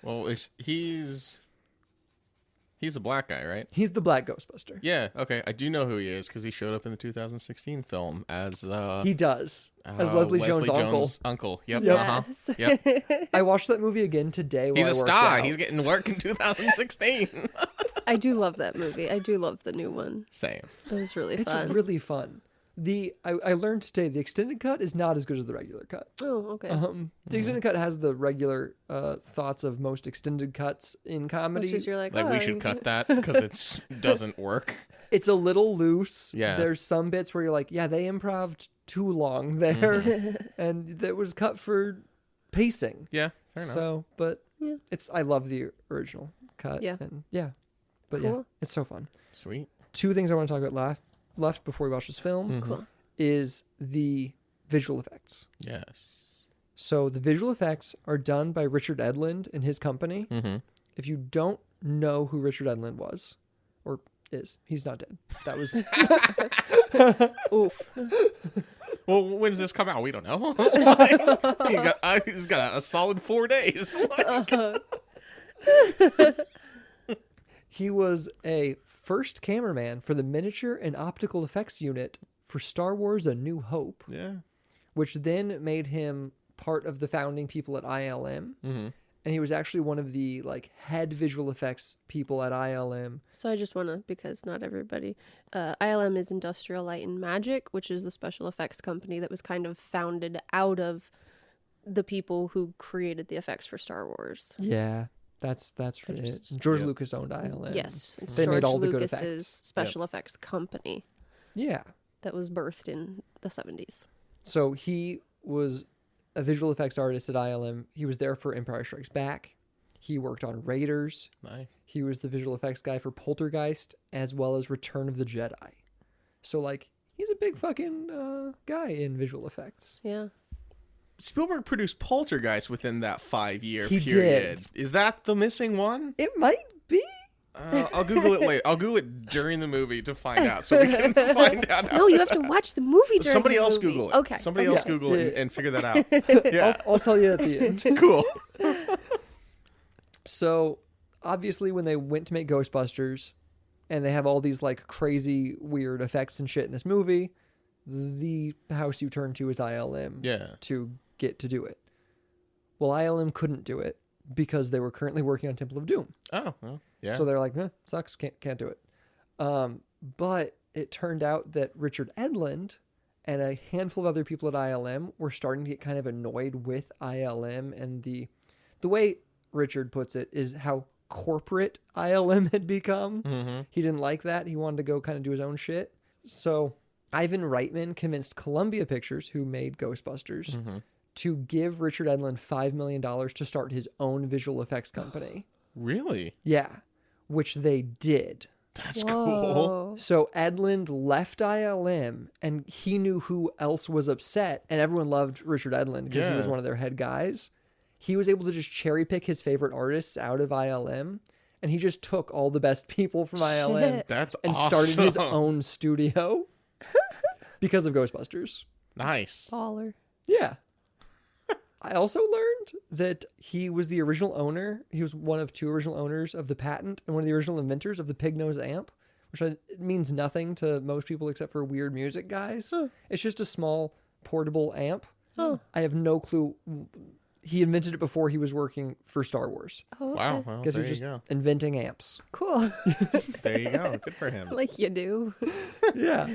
Well, he's He's a black guy, right? He's the Black Ghostbuster. Yeah, okay. I do know who he is because he showed up in the 2016 film as he does as Leslie Jones' uncle. Yep. Yes. Yep. I watched that movie again today. He's while a I worked star. out. He's getting work in 2016. I do love that movie. I do love the new one. Same. It was really It's fun. really fun. I learned today the extended cut is not as good as the regular cut. Oh, okay. The extended cut has the regular thoughts of most extended cuts in comedy. Which is you're like, Like, oh, we should cut that because it doesn't work. It's a little loose. Yeah. There's some bits where you're like, yeah, they improv'd too long there, and that was cut for pacing. Yeah, fair enough. So, but Yeah. I love the original cut. Yeah. And yeah, but yeah, Cool. it's so fun. Sweet. Two things I want to talk about left before we watch this film Cool. is the visual effects. Yes. So the visual effects are done by Richard Edlund and his company. Mm-hmm. If you don't know who Richard Edlund was, or is, he's not dead. That was Oof. Well, when does this come out? We don't know. He's got a solid 4 days. he was a first cameraman for the miniature and optical effects unit for Star Wars: A New Hope, Yeah. which then made him part of the founding people at ILM. Mm-hmm. And he was actually one of the head visual effects people at ILM. So I just want to, because not everybody, ILM is Industrial Light and Magic, which is the special effects company that was kind of founded out of the people who created the effects for Star Wars. Yeah, that's it. Interesting. George Yep. Lucas owned ILM. Yes, it's They George made all the good Lucas's effects. special effects company Yeah. that was birthed in the 70s. So he was a visual effects artist at ILM. He was there for Empire Strikes Back. He worked on Raiders. Nice. He was the visual effects guy for Poltergeist as well as Return of the Jedi. So he's a big fucking guy in visual effects. Yeah. Spielberg produced Poltergeist within that 5-year He period. did. Is that the missing one? It might be. I'll Google it later. I'll Google it during the movie to find out, so we can find out. No, you have to watch the movie during Somebody the else movie. Google it. Okay. Somebody else Google it Yeah. and figure that out. Yeah. I'll tell you at the end. Cool. So obviously when they went to make Ghostbusters and they have all these crazy weird effects and shit in this movie, the house you turn to is ILM Yeah. to get to do it. Well, ILM couldn't do it because they were currently working on Temple of Doom. Oh, well, yeah. So they're like, sucks, can't do it. But it turned out that Richard Edlund and a handful of other people at ILM were starting to get kind of annoyed with ILM, and the way Richard puts it is how corporate ILM had become. Mm-hmm. He didn't like that. He wanted to go kind of do his own shit. So Ivan Reitman convinced Columbia Pictures, who made Ghostbusters, Mm-hmm. to give Richard Edlund $5 million to start his own visual effects company. Really? Yeah, which they did. That's cool. Whoa. So Edlund left ILM, and he knew who else was upset, and everyone loved Richard Edlund because he was Yeah. one of their head guys. He was able to just cherry pick his favorite artists out of ILM, and he just took all the best people from ILM Shit. That's and awesome. started his own studio because of Ghostbusters. Nice. Baller. Yeah. I also learned that he was the original owner. He was one of 2 original owners of the patent and one of the original inventors of the Pig Nose amp, which it means nothing to most people except for weird music guys. Huh. It's just a small portable amp. Oh. I have no clue. He invented it before he was working for Star Wars Oh, okay. Wow. Well, because he there was you just go. inventing amps. Cool. There you go. Good for him. Like you do. Yeah.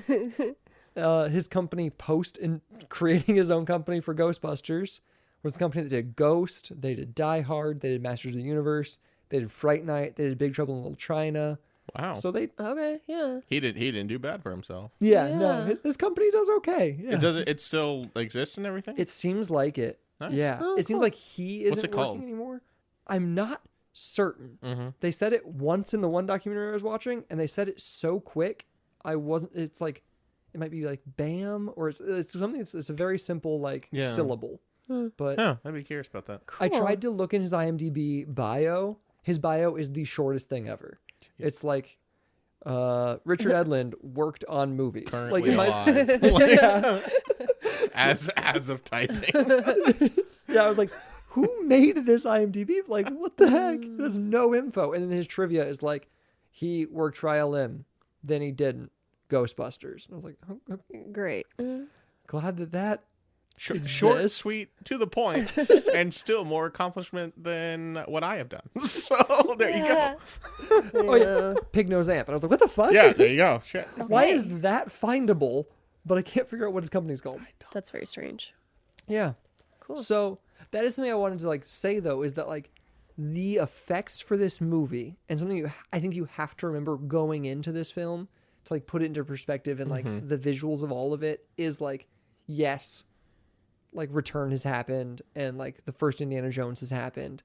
His company, post in creating his own company for Ghostbusters, was the company that did Ghost, they did Die Hard, they did Masters of the Universe, they did Fright Night, they did Big Trouble in Little China. Wow. So they, Okay, yeah. He didn't do bad for himself. no, Yeah. this company does okay. Yeah. It still exists and everything? It seems like it. Nice. Yeah. Oh, it seems cool. like he isn't What's it working called? anymore. I'm not certain. Mm-hmm. They said it once in the one documentary I was watching, and they said it so quick. It's like, it might be like BAM, or it's something it's a very simple Yeah. syllable. But Oh, I'd be curious about that. I Cool. tried to look in his IMDb bio. His bio is the shortest thing ever. It's like Richard Edlund worked on movies. Currently it might- alive. yeah. as of typing. Yeah, I was like, who made this IMDb? Like, what the heck? There's no info. And then his trivia is like, he worked for ILM, then he didn't. Ghostbusters. And I was like, oh, Great. glad that Short, exists. sweet, to the point, and still more accomplishment than what I have done. So there you go. Oh yeah, Pig Nose Amp. And I was like, what the fuck? Yeah, there you go. Shit. Why Okay. is that findable? But I can't figure out what his company's called. That's very strange. Yeah. Cool. So that is something I wanted to like say though, is that like the effects for this movie, and something I think you have to remember going into this film to like put it into perspective, and like the visuals of all of it is like, yes, like Return has happened and like the first Indiana Jones has happened,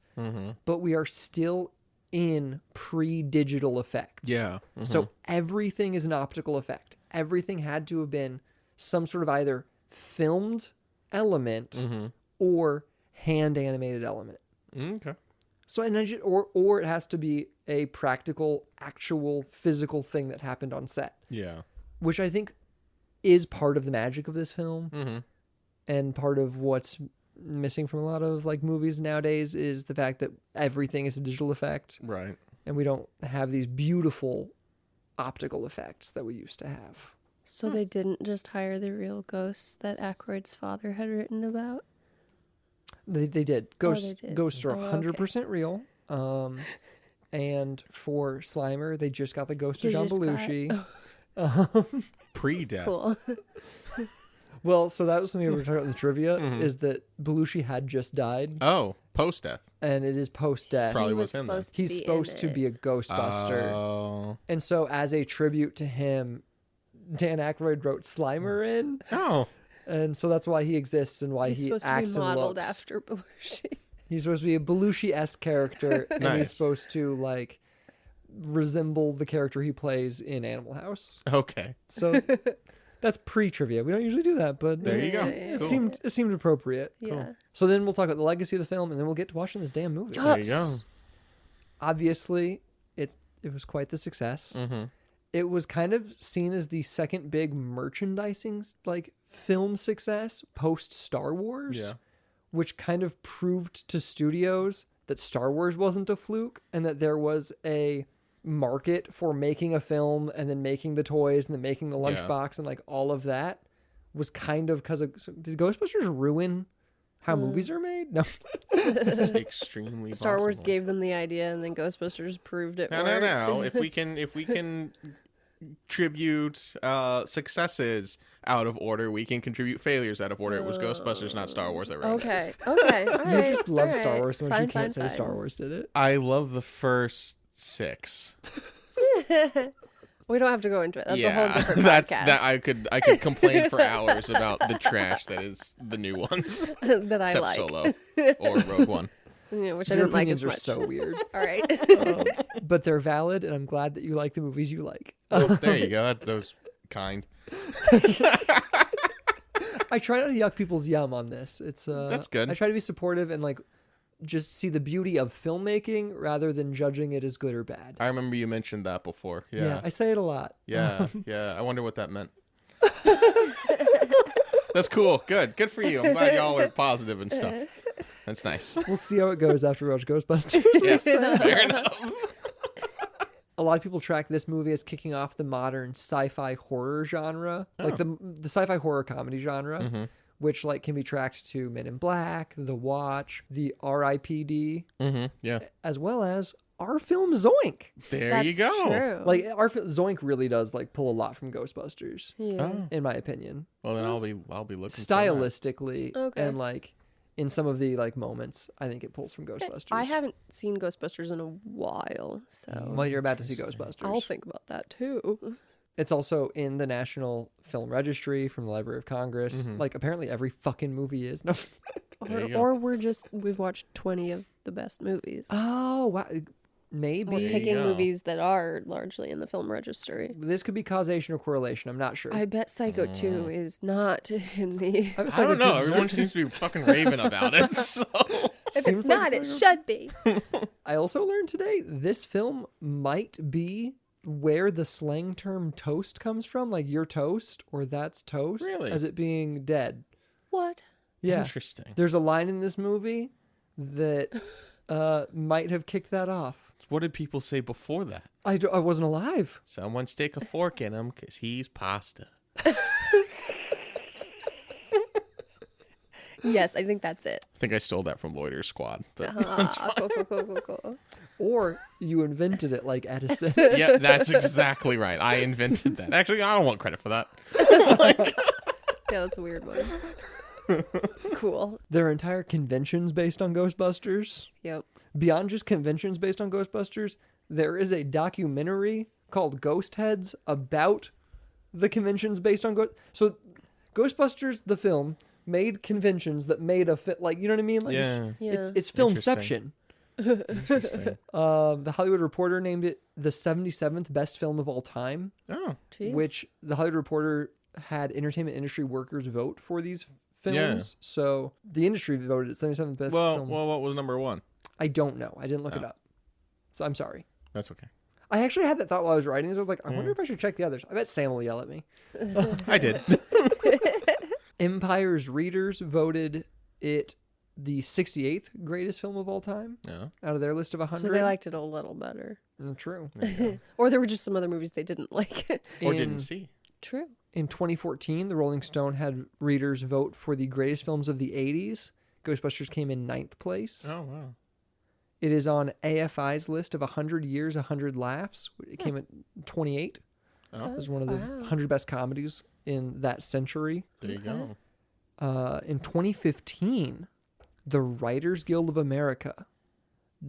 but we are still in pre-digital effects. Yeah. So everything is an optical effect. Everything had to have been some sort of either filmed element or hand animated element. Okay. So and then or it has to be a practical, actual, physical thing that happened on set, Yeah. which I think is part of the magic of this film, and part of what's missing from a lot of like movies nowadays is the fact that everything is a digital effect, Right. and we don't have these beautiful optical effects that we used to have. So they didn't just hire the real ghosts that Aykroyd's father had written about? They did. Ghosts, they did. Ghosts are Oh, okay. 100% real. And for Slimer, they just got the ghost of John just got- Belushi. Pre-death. Cool. Well, so that was something we were talking about in the trivia, is that Belushi had just died, Oh, post-death. and it is post-death. Probably He was him then. He's supposed to be a Ghostbuster. Oh. And so as a tribute to him, Dan Aykroyd wrote Slimer in. Oh. And so that's why he exists and why He's he supposed to acts be and modeled looks. after Belushi. He's supposed to be a Belushi-esque character, and he's Nice. supposed to, like, resemble the character he plays in Animal House. Okay. So that's pre-trivia. We don't usually do that, but There you go. it Cool. seemed appropriate. Yeah. So then we'll talk about the legacy of the film, and then we'll get to watching this damn movie. There you go. Obviously, it was quite the success. It was kind of seen as the second big merchandising like film success post Star Wars, Yeah. which kind of proved to studios that Star Wars wasn't a fluke and that there was a market for making a film and then making the toys and then making the lunchbox and like all of that was kind of because of. So did Ghostbusters ruin how movies are made? No. It's extremely Star Wars possible. gave them the idea, and then Ghostbusters proved it No. worked. If we can tribute successes out of order, we can contribute failures out of order. It was Ghostbusters, not Star Wars, that wrote it. Okay. All right. You just love Star Wars so much you Fine, can't fine, say Star fine. Wars did it. I love the first 6. We don't have to go into it. That's a yeah, whole different that's podcast that. I could complain for hours about the trash that is the new ones, that I except like. Solo or Rogue One. Yeah, which I Your didn't like opinions as are much. so weird. All right. But they're valid, and I'm glad that you like the movies you like. Oh, there you go. That was kind. I try not to yuck people's yum on this. It's That's good. I try to be supportive and like just see the beauty of filmmaking rather than judging it as good or bad. I remember you mentioned that before. Yeah. I say it a lot. Yeah. I wonder what that meant. That's cool. Good for you. I'm glad y'all are positive and stuff. That's nice. We'll see how it goes after we watch Ghostbusters. Yeah, fair enough. A lot of people track this movie as kicking off the modern sci-fi horror genre, like the sci-fi horror comedy genre, which like can be tracked to Men in Black, The Watch, the R.I.P.D., Yeah. as well as our film Zoink. There That's you go. True. Like Zoink really does like pull a lot from Ghostbusters, yeah. Oh. in my opinion, Well, then I'll be looking stylistically Okay. and like in some of the like moments. I think it pulls from Ghostbusters. I haven't seen Ghostbusters in a while, so Well, you're about to see Ghostbusters. I'll think about that too. It's also in the National Film Registry from the Library of Congress. Like apparently every fucking movie is. No. There you go. Or we've watched 20 of the best movies. Oh wow. Maybe We're picking go. movies that are largely in the film registry. this could be causation or correlation. I'm not sure. I bet Psycho 2 is not in the. I'm I don't know. Psycho Everyone seems to be fucking raving about it. So If Seems it's like not, it Psycho- should be. I also learned today this film might be where the slang term toast comes from, like you're toast or that's toast, Really? as it being dead. What? Yeah. interesting. There's a line in this movie that might have kicked that off. What did people say before that? I wasn't alive. Someone stick a fork in him because he's pasta. Yes, I think that's it. I think I stole that from Loiter Squad. But Cool. Or you invented it like Edison. yeah, that's exactly right. I invented that. Actually, I don't want credit for that. Yeah, that's a weird one. Cool. There are entire conventions based on Ghostbusters. Yep. Beyond just conventions based on Ghostbusters, there is a documentary called Ghost Heads about the conventions based on So Ghostbusters, the film, made conventions that made a fit, like, you know what I mean? Like, Yeah. It's filmception. Interesting. The Hollywood Reporter named it the 77th best film of all time, Oh. Jeez. which the Hollywood Reporter had entertainment industry workers vote for these films. So the industry voted it 77th best film. Well, what was number one? I don't know. I didn't look it up. So I'm sorry. That's okay. I actually had that thought while I was writing this. I was like, I wonder if I should check the others. I bet Sam will yell at me. I did. Empire's readers voted it the 68th greatest film of all time Yeah. out of their list of 100. So they liked it a little better. True. There you go. Or there were just some other movies they didn't like. Or didn't see. True. In 2014, the Rolling Stone had readers vote for the greatest films of the 80s. Ghostbusters came in 9th place. Oh, wow. It is on AFI's list of 100 Years, 100 Laughs. It came at 28. Oh, It was one of the Wow. 100 best comedies in that century. there you go. In 2015, the Writers Guild of America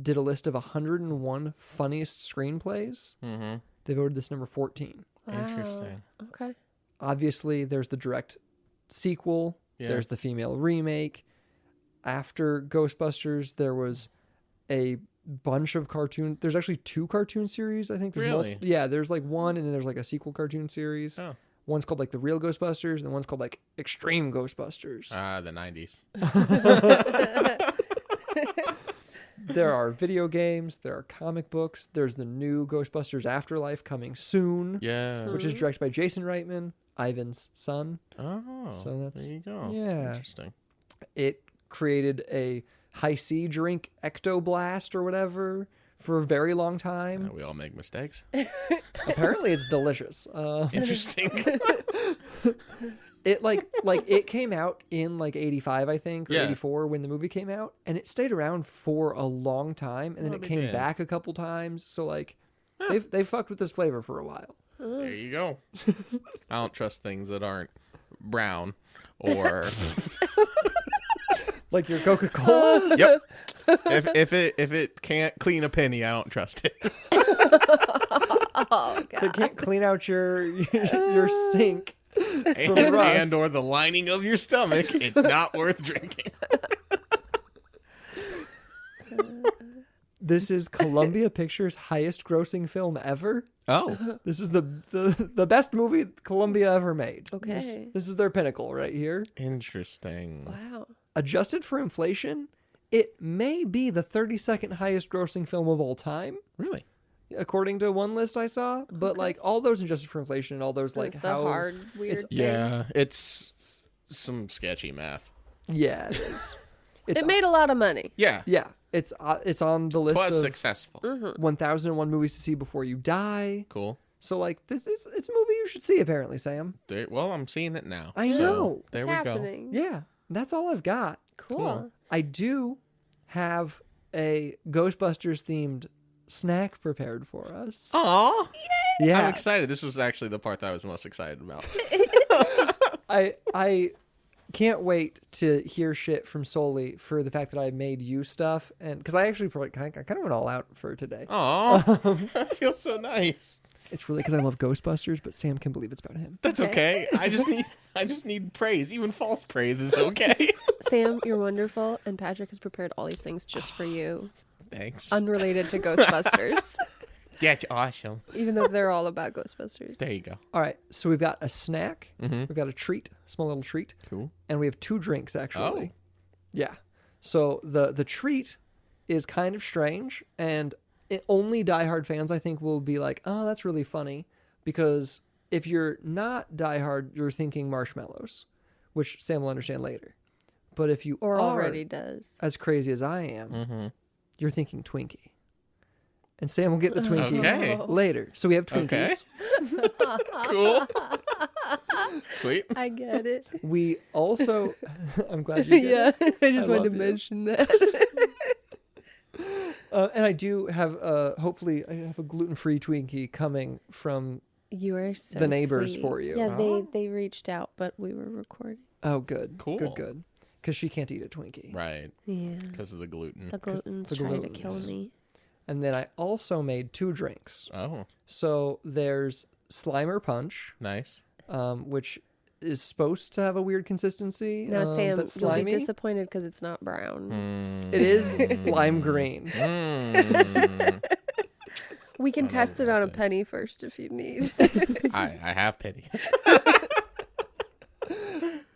did a list of 101 funniest screenplays. Mm-hmm. They voted this number 14. Wow. Interesting. Okay. Obviously, there's the direct sequel. Yeah. There's the female remake. After Ghostbusters, there was a bunch of cartoon. There's actually 2 cartoon series, I think. There's Really? Yeah, there's like one, and then there's like a sequel cartoon series. Oh. One's called like The Real Ghostbusters, and one's called like Extreme Ghostbusters. The 90s. There are video games. There are comic books. There's the new Ghostbusters Afterlife coming soon, Yeah. which is directed by Jason Reitman, Ivan's son. Oh. So that's- there you go. yeah. Interesting. It created a high C drink, Ectoblast or whatever, for a very long time. We all make mistakes. Apparently, it's delicious. Interesting. It like it came out in like 85, I think, or Yeah. 84 when the movie came out, and it stayed around for a long time, and then Oh, it they came did. back a couple times. So like, they fucked with this flavor for a while. There you go. I don't trust things that aren't brown or Like your Coca-Cola. yep. If it can't clean a penny, I don't trust it. Oh, If it God. can't clean out your sink. rust. and or the lining of your stomach, it's not worth drinking. This is Columbia Pictures' highest grossing film ever. Oh. This is the best movie Columbia ever made. Okay. This is their pinnacle right here. Interesting. Wow. Adjusted for inflation, it may be the 32nd highest grossing film of all time, Really? according to one list I saw. But like all those adjusted for inflation and all those like It's how a hard, weird thing. Yeah, it's some sketchy math. Yeah, it is. It's It made a lot of money. Yeah. yeah, it's on the list Twas of successful. 1001 movies to see before you die. Cool. So like it's a movie you should see apparently, Sam. Well, I'm seeing it now. I So, know. There It's we happening. Yeah, that's all I've got. Cool. I do have a Ghostbusters themed snack prepared for us. go. Aw. Yeah, I'm excited. This was actually the part that I was most excited about. I can't wait to hear shit from Soli for the fact that I made you stuff, and because I actually kind of went all out for today. Aw. I feel so nice. It's really because I love Ghostbusters, but Sam can believe it's about him. That's okay. I just need praise. Even false praise is okay. Sam, you're wonderful, and Patrick has prepared all these things just for you, Thanks. unrelated to Ghostbusters, That's awesome. even though they're all about Ghostbusters. There you go. All right, so we've got a snack, Mm-hmm. we've got a treat, small little treat, Cool. and we have 2 drinks actually. Oh. Yeah. So the treat is kind of strange, and only diehard fans I think will be like, "Oh, that's really funny," because if you're not diehard, you're thinking marshmallows, which Sam will understand later. But if you Or are already does. as crazy as I am, Mm-hmm. you're thinking Twinkie. and Sam will get the Twinkie Okay. later. So we have Twinkies. Okay. Cool. Sweet. I get it. We also, I'm glad you get it. I just I wanted to love you. mention that. And I do have, hopefully, I have a gluten-free Twinkie coming from. You are so The neighbors sweet. for you. Yeah, Oh. they reached out, but we were recording. Oh, good. Cool. Good. Because she can't eat a Twinkie. Right. Yeah. Because of the gluten. The gluten's the trying to kill glutens. me. And then I also made 2 drinks. Oh, So there's Slimer Punch, nice. which is supposed to have a weird consistency. Now, Sam, but you'll be slimy. disappointed because it's not brown. It is lime green. We can I don't test know it on a about penny first if you need. I have pennies.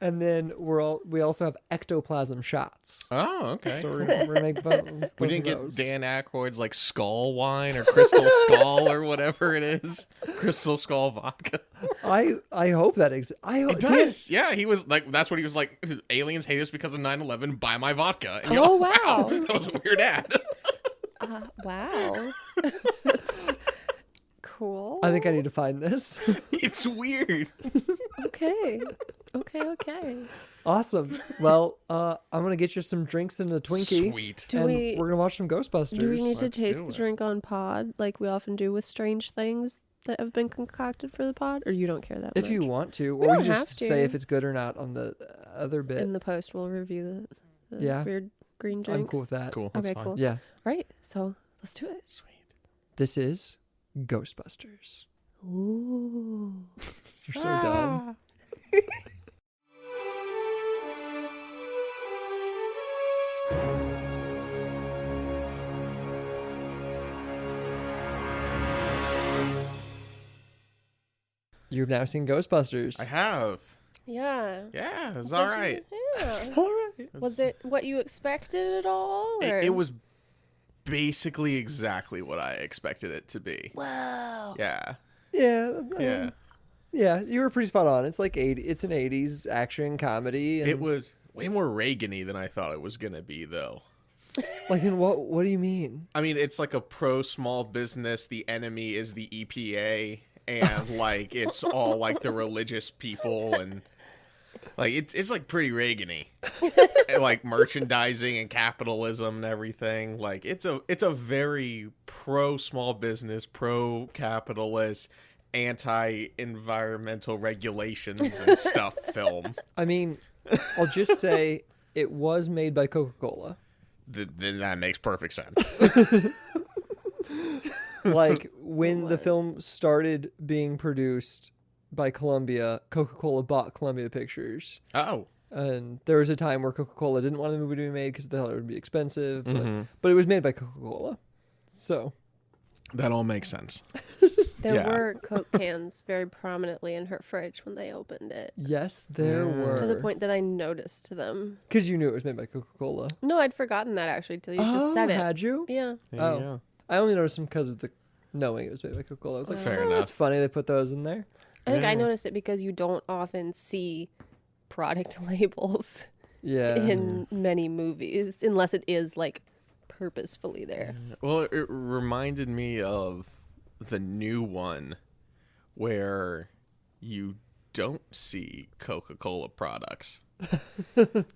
And then we also have ectoplasm shots. Oh, okay. So we're gonna make both. We didn't get Dan Aykroyd's like skull wine or crystal skull or whatever it is. Crystal skull vodka. I hope that exists. It does. Yeah, he was like, that's what he was like. Aliens hate us because of 9/11. Buy my vodka. And you're Oh, like, wow. That was a weird ad. Wow. That's cool. I think I need to find this. It's weird. Okay. Okay. Awesome. Well, I'm gonna get you some drinks and a Twinkie. Sweet. Do and we- we're gonna watch some Ghostbusters. Do we need to Let's taste do the it. drink on pod like we often do with strange things that have been concocted for the pod? Or you don't care that much? If you want to, We or we don't can have just to. say if it's good or not on the other bit. In the post, we'll review the Yeah. weird green drinks. I'm cool with that. Cool. That's Okay, fine. cool. Yeah. Right. So let's do it. Sweet. This is Ghostbusters. Ooh. You're so dumb. You've now seen Ghostbusters. I have. Yeah. Yeah, it's all right. Yeah. All right. Was it what you expected at all? Or? It was basically exactly what I expected it to be. Whoa. Yeah. Yeah. Yeah. Yeah, you were pretty spot on. It's like it's an 80s action comedy. And It was way more Reagan-y than I thought it was going to be, though. like in what do you mean? I mean, it's like a pro small business. The enemy is the EPA, and like it's all like the religious people, and like it's like pretty Reagan-y, and, like merchandising and capitalism and everything. Like it's a very pro small business, pro capitalist, anti-environmental regulations and stuff film. I mean, I'll just say it was made by Coca-Cola. Then that makes perfect sense. Like when the was. film started being produced by Columbia, Coca-Cola bought Columbia Pictures. Oh. And there was a time where Coca-Cola didn't want the movie to be made because they thought it would be expensive. But it was made by Coca-Cola. So That all makes sense. There Yeah. were Coke cans very prominently in her fridge when they opened it. yes, there were. To the point that I noticed them. Because you knew it was made by Coca-Cola. No, I'd forgotten that actually till you just said it. Had you? Yeah. There you Oh. go. I only noticed them because of the knowing it was made by Coca-Cola. I was like, Fair oh, enough. that's funny they put those in there. I think I Yeah. noticed it because you don't often see product labels Yeah. in many movies unless it is like purposefully there. Well, it reminded me of the new one where you don't see Coca-Cola products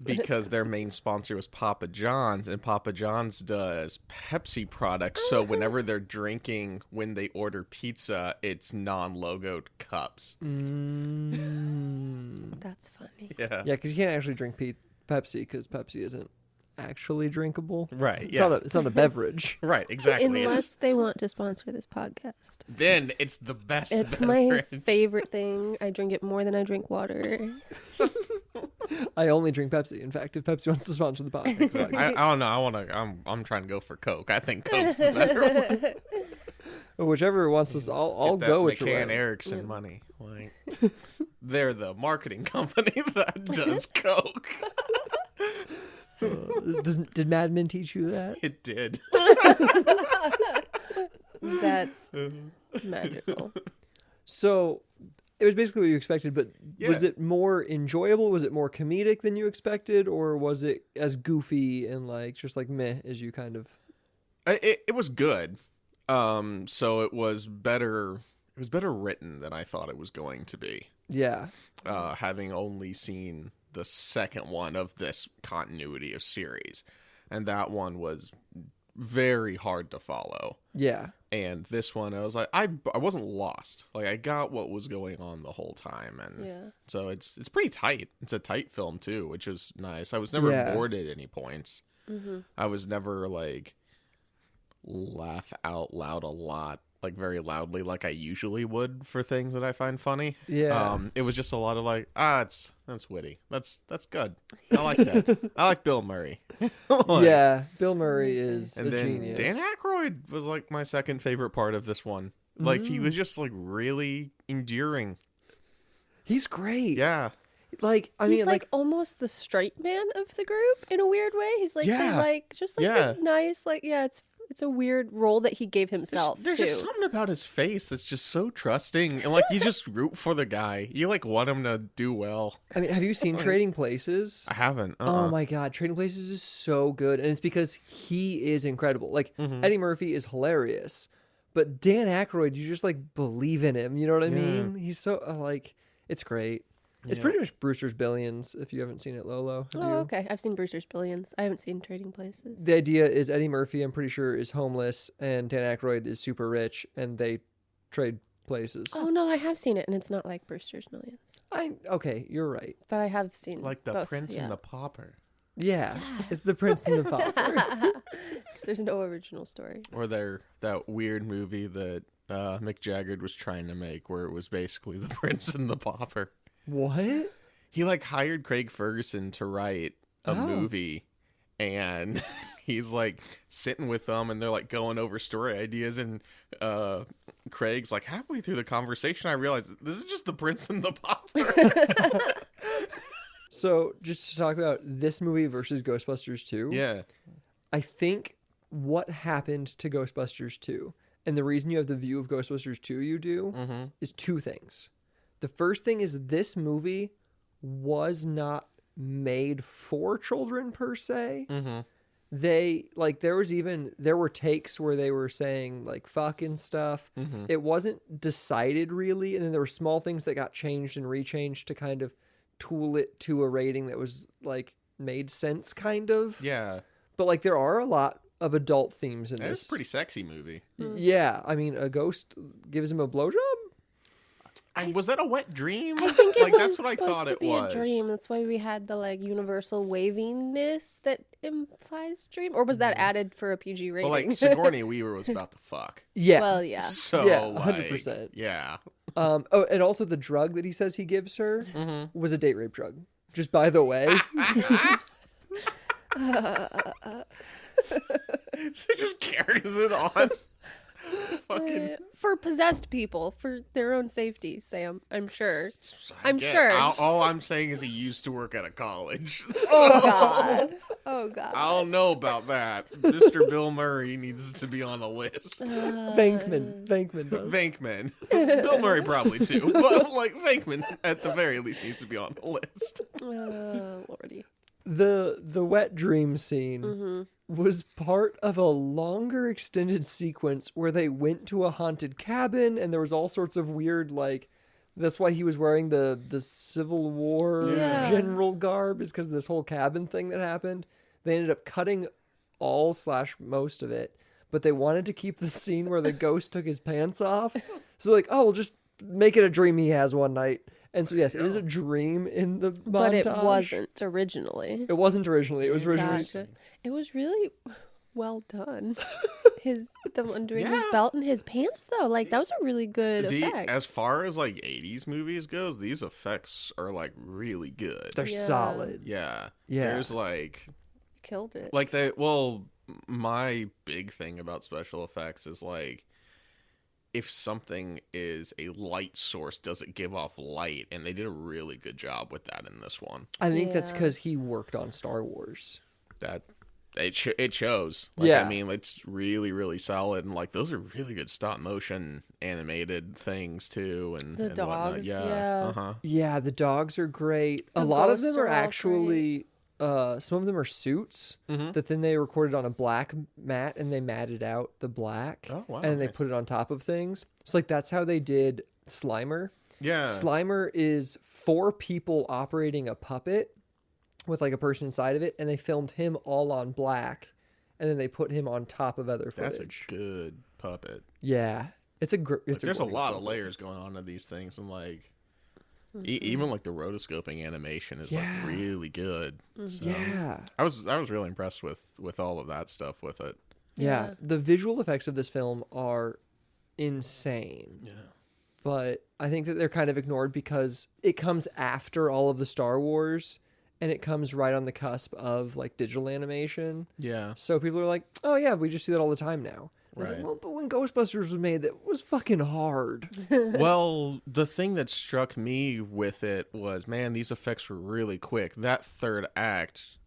because their main sponsor was Papa John's, and Papa John's does Pepsi products. So whenever they're drinking, when they order pizza, it's non-logoed cups. That's funny. Yeah. Yeah, because you can't actually drink Pepsi because Pepsi isn't actually drinkable. Right. It's, Yeah. it's not a beverage. Right. Exactly. Unless they want to sponsor this podcast. Then it's the best. It's my beverage. favorite thing. I drink it more than I drink water. I only drink Pepsi. In fact, if Pepsi wants to sponsor the podcast, I don't know. I'm trying to go for Coke. I think Coke's the better one. whichever wants to, I'll Get that go with McCann you. Erickson money. Like they're the marketing company that does Coke. Did Mad Men teach you that? It did. That's magical. So it was basically what you expected, but was Yeah. it more enjoyable? Was it more comedic than you expected, or was it as goofy and like just like meh as you kind of? It was good. So it was better. It was better written than I thought it was going to be. Yeah. Having only seen the second one of this continuity of series, and that one was very hard to follow. Yeah. And this one, I was like, I wasn't lost. Like, I got what was going on the whole time, and so it's pretty tight. It's a tight film too, which is nice. I was never bored at any points. Mm-hmm. I was never like laugh out loud a lot, like very loudly, like I usually would for things that I find funny. Yeah. It was just a lot of like, that's witty. That's good. I like that. I like Bill Murray. Like, yeah, Bill Murray is and a then genius. Dan Aykroyd was like my second favorite part of this one. Like he was just like really endearing. He's great. Yeah. Like I he's mean, like almost the straight man of the group in a weird way. He's like the nice, like it's a weird role that he gave himself. There's too. just something about his face that's just so trusting, and like you just root for the guy. You like want him to do well. I mean, have you seen Trading Places? I haven't. Oh my god, Trading Places is so good, and it's because he is incredible. Like Eddie Murphy is hilarious, but Dan Aykroyd, you just like believe in him. You know what I mean? He's so like, it's great. It's pretty much Brewster's Billions, if you haven't seen it, Lolo. Okay. I've seen Brewster's Billions. I haven't seen Trading Places. The idea is Eddie Murphy, I'm pretty sure, is homeless, and Dan Aykroyd is super rich, and they trade places. Oh, no, I have seen it, and it's not like Brewster's Millions. Okay, you're right. But I have seen like the both, Prince and the Pauper. Yeah, it's the Prince and the Pauper. 'Cause there's no original story. Or that weird movie that Mick Jagger was trying to make, where it was basically the Prince and the Pauper. What? He like hired Craig Ferguson to write a movie, and he's like sitting with them, and they're like going over story ideas, and Craig's like halfway through the conversation, I realized this is just the Prince and the Pauper. So just to talk about this movie versus Ghostbusters 2. Yeah. I think what happened to Ghostbusters 2, and the reason you have the view of Ghostbusters 2 you do, is two things. The first thing is this movie was not made for children per se. They like there were takes where they were saying like fuck and stuff. It wasn't decided really, and then there were small things that got changed and rechanged to kind of tool it to a rating that was like made sense kind of. Yeah. But like there are a lot of adult themes in this. It's a pretty sexy movie. Yeah, I mean a ghost gives him a blowjob. Was that a wet dream? I think it like was that's what I supposed thought to it be was. a dream. That's why we had the like universal waviness that implies dream, or was that added for a PG rating? Well, like Sigourney Weaver was about to fuck. Yeah. Well, yeah. So Yeah, like, 100%. yeah. Oh, and also the drug that he says he gives her was a date rape drug. Just by the way. She just carries it on. Fucking for possessed people, for their own safety, Sam. I'm sure. I I'm sure. All I'm saying is he used to work at a college. Oh God. Oh God. I don't know about that. Mr. Bill Murray needs to be on a list. Venkman does. Venkman. Bill Murray probably too. But like Venkman at the very least needs to be on the list. Lordy. The wet dream scene was part of a longer extended sequence where they went to a haunted cabin, and there was all sorts of weird like that's why he was wearing the Civil War general garb, is because of this whole cabin thing that happened. They ended up cutting all / most of it, but they wanted to keep the scene where the ghost took his pants off. So like, oh, we'll just make it a dream he has one night. And so, yes, it is a dream in the montage. But it wasn't originally. It wasn't originally. It was originally... Gotcha. It was really well done. The one doing his belt and his pants, though. Like, that was a really good effect. As far as, like, 80s movies goes, these effects are, like, really good. They're solid. Yeah. Yeah. There's, like... Killed it. Like, my big thing about special effects is, like, if something is a light source, does it give off light? And they did a really good job with that in this one. I think that's because he worked on Star Wars. It shows. Like, I mean, it's really, really solid. And, like, those are really good stop motion animated things, too. And the and dogs, whatnot. Yeah. Yeah, the dogs are great. A lot of them are actually some of them are suits that then they recorded on a black mat and they matted out the black. Oh, wow, and they nice. put it on top of things. So like that's how they did Slimer. Yeah. Slimer is 4 people operating a puppet with like a person inside of it, and they filmed him all on black, and then they put him on top of other footage. That's a good puppet. Yeah, it's There's a lot of puppet. layers going on to these things, and like even like the rotoscoping animation is like really good. So, Yeah, I was really impressed with all of that stuff with it. yeah. The visual effects of this film are insane. Yeah. But I think that they're kind of ignored because it comes after all of the Star Wars, and it comes right on the cusp of like digital animation. Yeah. So people are like, "Oh yeah, we just see that all the time now." And I was Right. like, well, but when Ghostbusters was made, that was fucking hard. Well, the thing that struck me with it was, man, these effects were really quick. That third act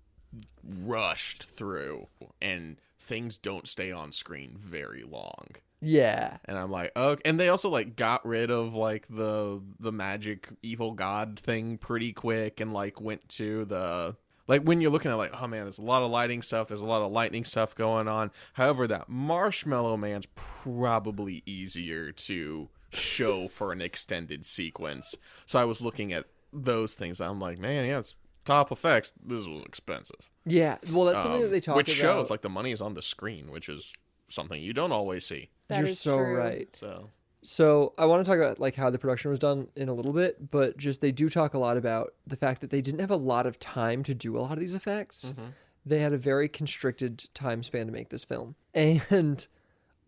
rushed through, and things don't stay on screen very long. Yeah. And I'm like, okay. And they also like got rid of like the magic evil god thing pretty quick, and like went to the like when you're looking at like, oh man, there's a lot of lighting stuff, there's a lot of lightning stuff going on. However, that Marshmallow Man's probably easier to show for an extended sequence. So I was looking at those things. I'm like, man, yeah, it's top effects. This was expensive. Yeah. Well, that's something that they talk which about. shows like the money is on the screen, which is something you don't always see. That You're is so true. right. So I want to talk about like how the production was done in a little bit, but just they do talk a lot about the fact that they didn't have a lot of time to do a lot of these effects. They had a very constricted time span to make this film. And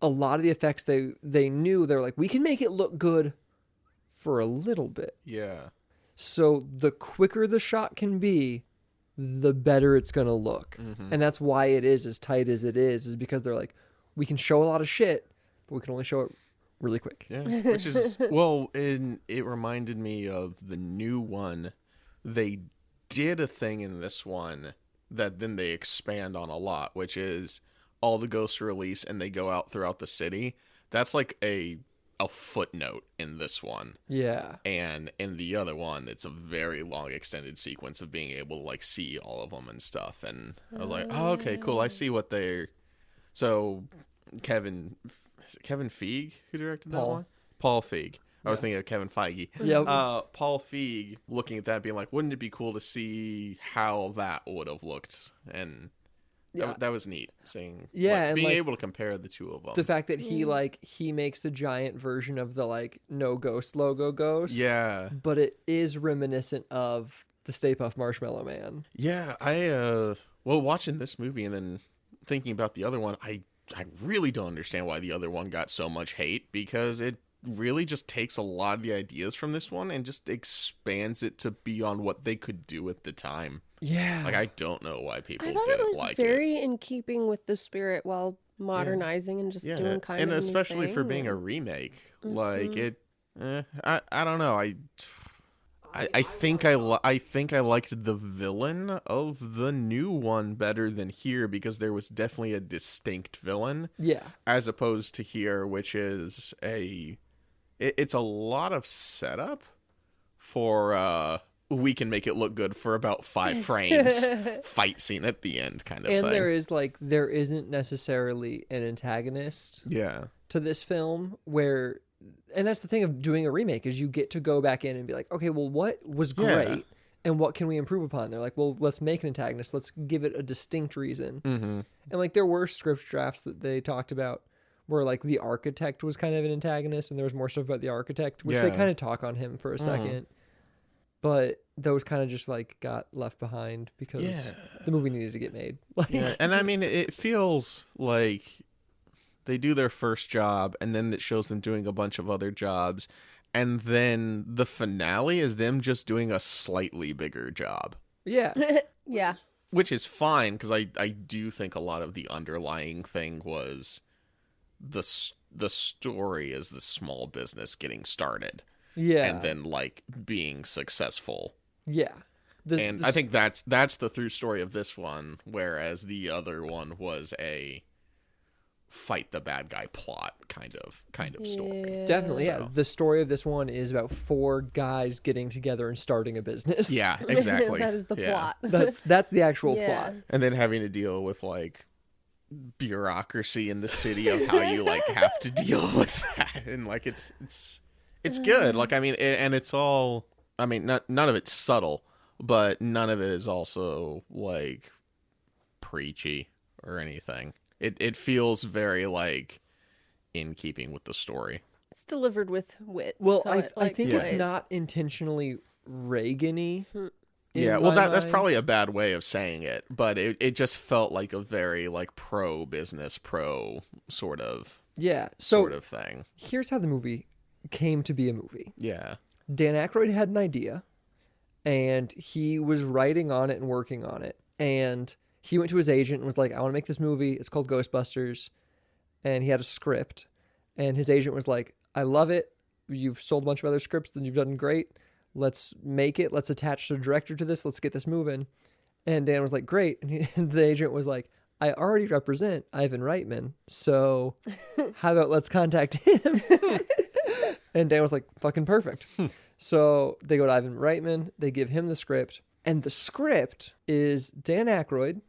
a lot of the effects they knew, they were like, we can make it look good for a little bit. yeah. So the quicker the shot can be, the better it's going to look. And that's why it is as tight as it is because they're like, we can show a lot of shit, but we can only show it really quick. Yeah, which is well, it reminded me of the new one. They did a thing in this one that then they expand on a lot, which is all the ghosts release and they go out throughout the city. That's like a footnote in this one. Yeah. And in the other one, it's a very long extended sequence of being able to like see all of them and stuff. And I was like, oh, okay, cool. I see what they're. So Kevin Feige who directed that Paul. one? Paul Feig. I was thinking of Kevin Feige. Yep. Paul Feig looking at that being like, wouldn't it be cool to see how that would have looked? And that was neat seeing and being like, able to compare the two of them. the fact that he makes a giant version of the like no ghost logo ghost. Yeah. But it is reminiscent of the Stay Puft Marshmallow Man. Yeah, well, watching this movie and then thinking about the other one, I really don't understand why the other one got so much hate, because it really just takes a lot of the ideas from this one and just expands it to beyond what they could do at the time. Yeah. Like, I don't know why people I thought didn't it was like it. very in keeping with the spirit while modernizing and just doing kind and of a new especially for thing. being a remake, like it. I don't know. I think I liked the villain of the new one better than here, because there was definitely a distinct villain. Yeah. As opposed to here, which is it's a lot of setup for we can make it look good for about 5 frames, fight scene at the end kind of And thing. there isn't necessarily an antagonist Yeah. to this film where, and that's the thing of doing a remake, is you get to go back in and be like, okay, well, what was great and what can we improve upon? They're like, well, let's make an antagonist. Let's give it a distinct reason. Mm-hmm. And like there were script drafts that they talked about where like the architect was kind of an antagonist, and there was more stuff about the architect, which they Yeah. kind of talk on him for a second. But those kind of just like got left behind because the movie needed to get made. Like, Yeah, and I mean, it feels like they do their first job, and then it shows them doing a bunch of other jobs, and then the finale is them just doing a slightly bigger job, yeah. Yeah. which is fine, because I do think a lot of the underlying thing was the story is the small business getting started, Yeah. and then like being successful. Yeah. I think that's the through story of this one, whereas the other one was fight the bad guy plot kind of story. Definitely, yeah. So. The story of this one is about 4 guys getting together and starting a business. Yeah, exactly. That is the plot. That's the actual plot. And then having to deal with like bureaucracy in the city of how you like have to deal with that, and like it's good. Like I mean, and it's all. I mean, none of it's subtle, but none of it is also like preachy or anything. It feels very like in keeping with the story. It's delivered with wit. Well, so I think it's plays. not intentionally Reagan-y. Yeah, well, that's probably a bad way of saying it, but it just felt like a very like pro business, pro sort of thing. Here's how the movie came to be a movie. Yeah. Dan Aykroyd had an idea, and he was writing on it and working on it, and he went to his agent and was like, I want to make this movie. It's called Ghostbusters. And he had a script. And his agent was like, I love it. You've sold a bunch of other scripts and you've done great. Let's make it. Let's attach the director to this. Let's get this moving. And Dan was like, great. And the agent was like, I already represent Ivan Reitman. So how about let's contact him? And Dan was like, fucking perfect. So they go to Ivan Reitman. They give him the script. And the script is Dan Aykroyd,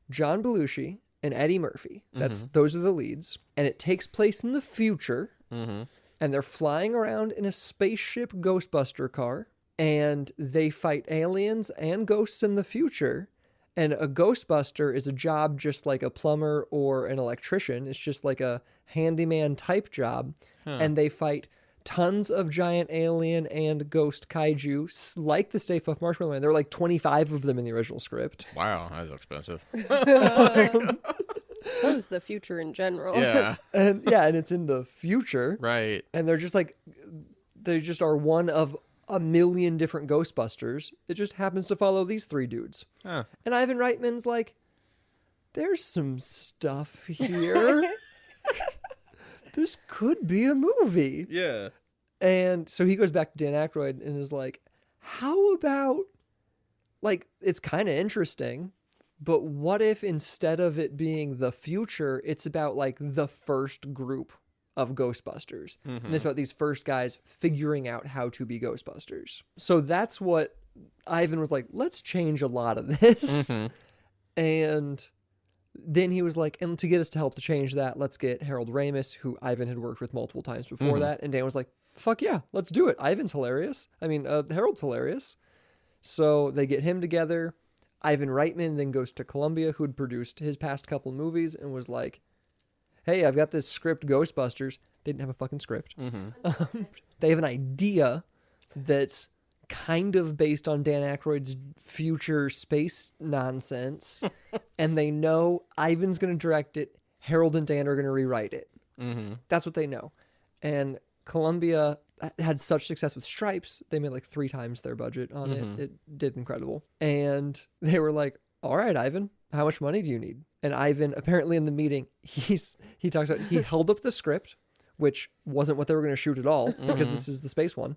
John Belushi, and Eddie Murphy. Those are the leads. And it takes place in the future. And they're flying around in a spaceship Ghostbuster car. And they fight aliens and ghosts in the future. And a Ghostbuster is a job just like a plumber or an electrician. It's just like a handyman type job. And they fight tons of giant alien and ghost kaiju, like the Stay Puft Marshmallow Man. There were like 25 of them in the original script. Wow, that's expensive. So is the future in general. Yeah. And it's in the future. Right. And they just are one of a million different Ghostbusters. It just happens to follow these 3 dudes. Huh. And Ivan Reitman's like, there's some stuff here. This could be a movie. Yeah. And so he goes back to Dan Aykroyd and is like, how about, like, it's kind of interesting, but what if instead of it being the future, it's about, like, the first group of Ghostbusters? And it's about these first guys figuring out how to be Ghostbusters. So that's what Ivan was like, let's change a lot of this. And then he was like, and to get us to help to change that, let's get Harold Ramis, who Ivan had worked with multiple times before that. And Dan was like, fuck yeah, let's do it. Ivan's hilarious. I mean, Harold's hilarious. So they get him together. Ivan Reitman then goes to Columbia, who had produced his past couple movies, and was like, hey, I've got this script, Ghostbusters. They didn't have a fucking script. They have an idea that's kind of based on Dan Aykroyd's future space nonsense. And they know Ivan's going to direct it. Harold and Dan are going to rewrite it. That's what they know. And Columbia had such success with Stripes. They made like 3 times their budget on it. It did incredible. And they were like, all right, Ivan, how much money do you need? And Ivan, apparently in the meeting, he talks about, he held up the script, which wasn't what they were going to shoot at all, because this is the space one.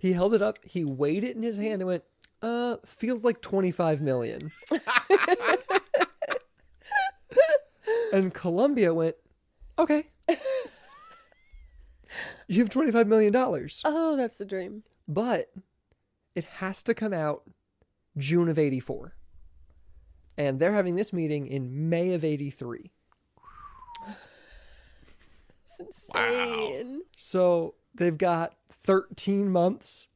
He held it up, he weighed it in his hand and went, feels like 25 million. And Columbia went, okay. You have $25 million. Oh, that's the dream. But it has to come out June of 84. And they're having this meeting in May of 83. It's insane. So they've got 13 months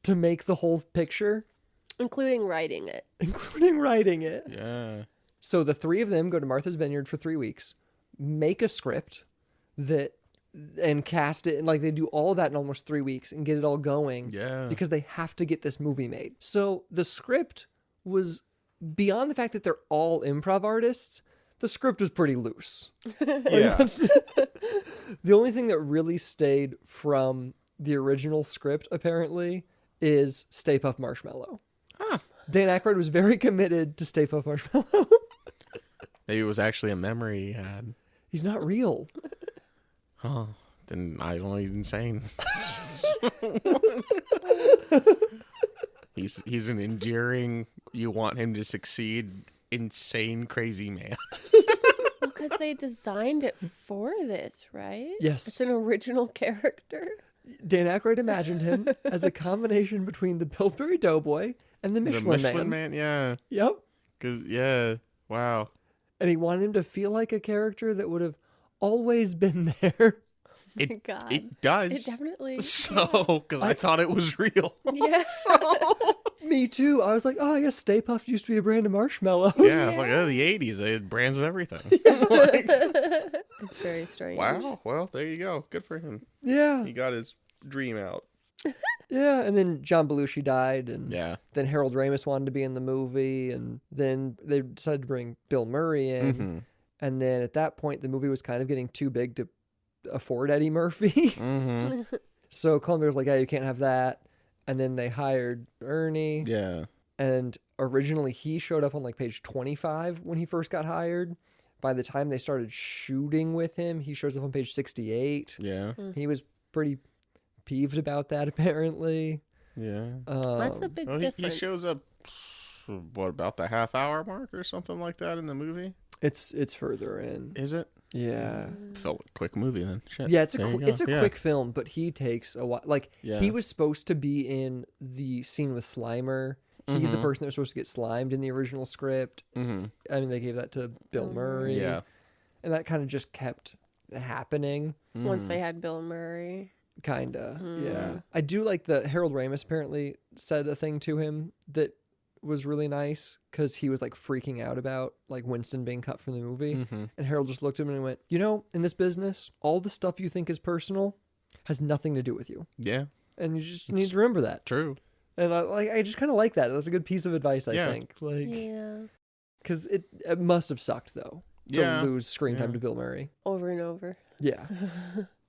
to make the whole picture. Including writing it. Yeah. So the 3 of them go to Martha's Vineyard for 3 weeks, make a script and cast it, and like they do all of that in almost 3 weeks and get it all going. Yeah. Because they have to get this movie made. So the script was, beyond the fact that they're all improv artists, the script was pretty loose. Yeah. The only thing that really stayed from the original script, apparently, is Stay Puft Marshmallow. Huh. Dan Aykroyd was very committed to Stay Puft Marshmallow. Maybe it was actually a memory he had. He's not real. Huh. Then I don't know, he's insane. He's an endearing, you want him to succeed, insane, crazy man. Well, because they designed it for this, right? Yes. It's an original character. Dan Aykroyd imagined him as a combination between the Pillsbury Doughboy and the Michelin, Man. Yeah. Yep. Wow. And he wanted him to feel like a character that would have always been there. My God. It does. It definitely. So, because I thought it was real. Yeah. Me too. I was like, oh, I guess Stay Puft used to be a brand of marshmallows. Yeah, it's like, the 80s. They had brands of everything. It's very strange. Wow. Well, there you go. Good for him. Yeah. He got his dream out. Yeah, and then John Belushi died, and Yeah. then Harold Ramis wanted to be in the movie, and then they decided to bring Bill Murray in, Mm-hmm. and then at that point, the movie was kind of getting too big to afford Eddie Murphy. Mm-hmm. So Columbia was like, yeah, you can't have that. And then they hired Ernie. Yeah. And originally he showed up on like page 25 when he first got hired. By the time they started shooting with him, he shows up on page 68. Yeah. He was pretty peeved about that, apparently. Yeah. That's a big Well, difference. he shows up, what, about the half-hour mark or something like that in the movie? It's further in. Is it? Yeah. Felt like a quick movie then. Shit. Yeah, it's There you a go. quick film, but he takes a while. Like, Yeah. he was supposed to be in the scene with Slimer. He's the Mhm. person that was supposed to get slimed in the original script. Mm-hmm. I mean, they gave that to Bill Murray. Yeah. And that kind of just kept happening. Once they had Bill Murray. Kinda. Yeah. I do like the Harold Ramis apparently said a thing to him that was really nice because he was like freaking out about like Winston being cut from the movie. Mm-hmm. And Harold just looked at him and went, you know, in this business, all the stuff you think is personal has nothing to do with you. Yeah. And you just need to remember that. True. And I just kind of like that. That's a good piece of advice, I Yeah. think. Like, Yeah. because it must have sucked though to Yeah. lose screen time Yeah. to Bill Murray. Over and over. Yeah.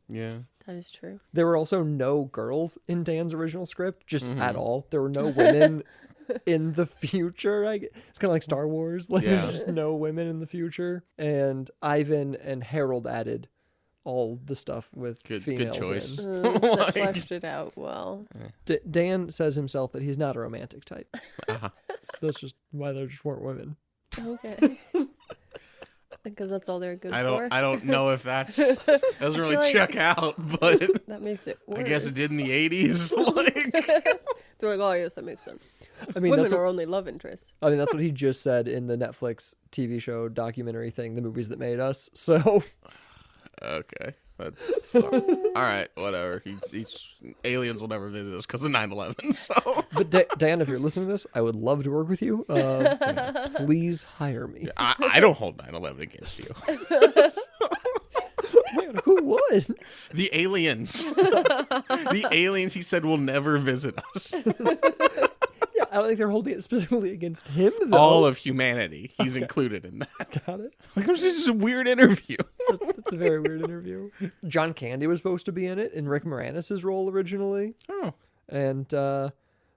Yeah. That is true. There were also no girls in Dan's original script, just Mhm. at all. There were no women in the future. It's kind of like Star Wars. Like Yeah. there's just no women in the future. And Ivan and Harold added all the stuff with Good females choice. in. So Like- fleshed it out well. Dan says himself that he's not a romantic type. Uh-huh. So that's just why there just weren't women. Okay. Because that's all they're good for. I don't know if that's doesn't really feel like- check out, but That makes it worse. I guess it did in the 80s. Like, They're like, oh yes, that makes sense. I mean, Women that's what, are only love interests. I mean, that's what he just said in the Netflix TV show documentary thing, The Movies That Made Us. So okay, that's all right. Whatever. He's aliens will never visit us because of 9/11. So But Dan, if you're listening to this, I would love to work with you. Please hire me. I don't hold 9/11 against you. Man, who would? The aliens. The aliens. He said will never visit us. Yeah, I don't think they're holding it specifically against him, though. All of humanity. He's included in that. Got it. Like, it was just a weird interview. That's a very weird interview. John Candy was supposed to be in it in Rick Moranis' role originally. Oh, And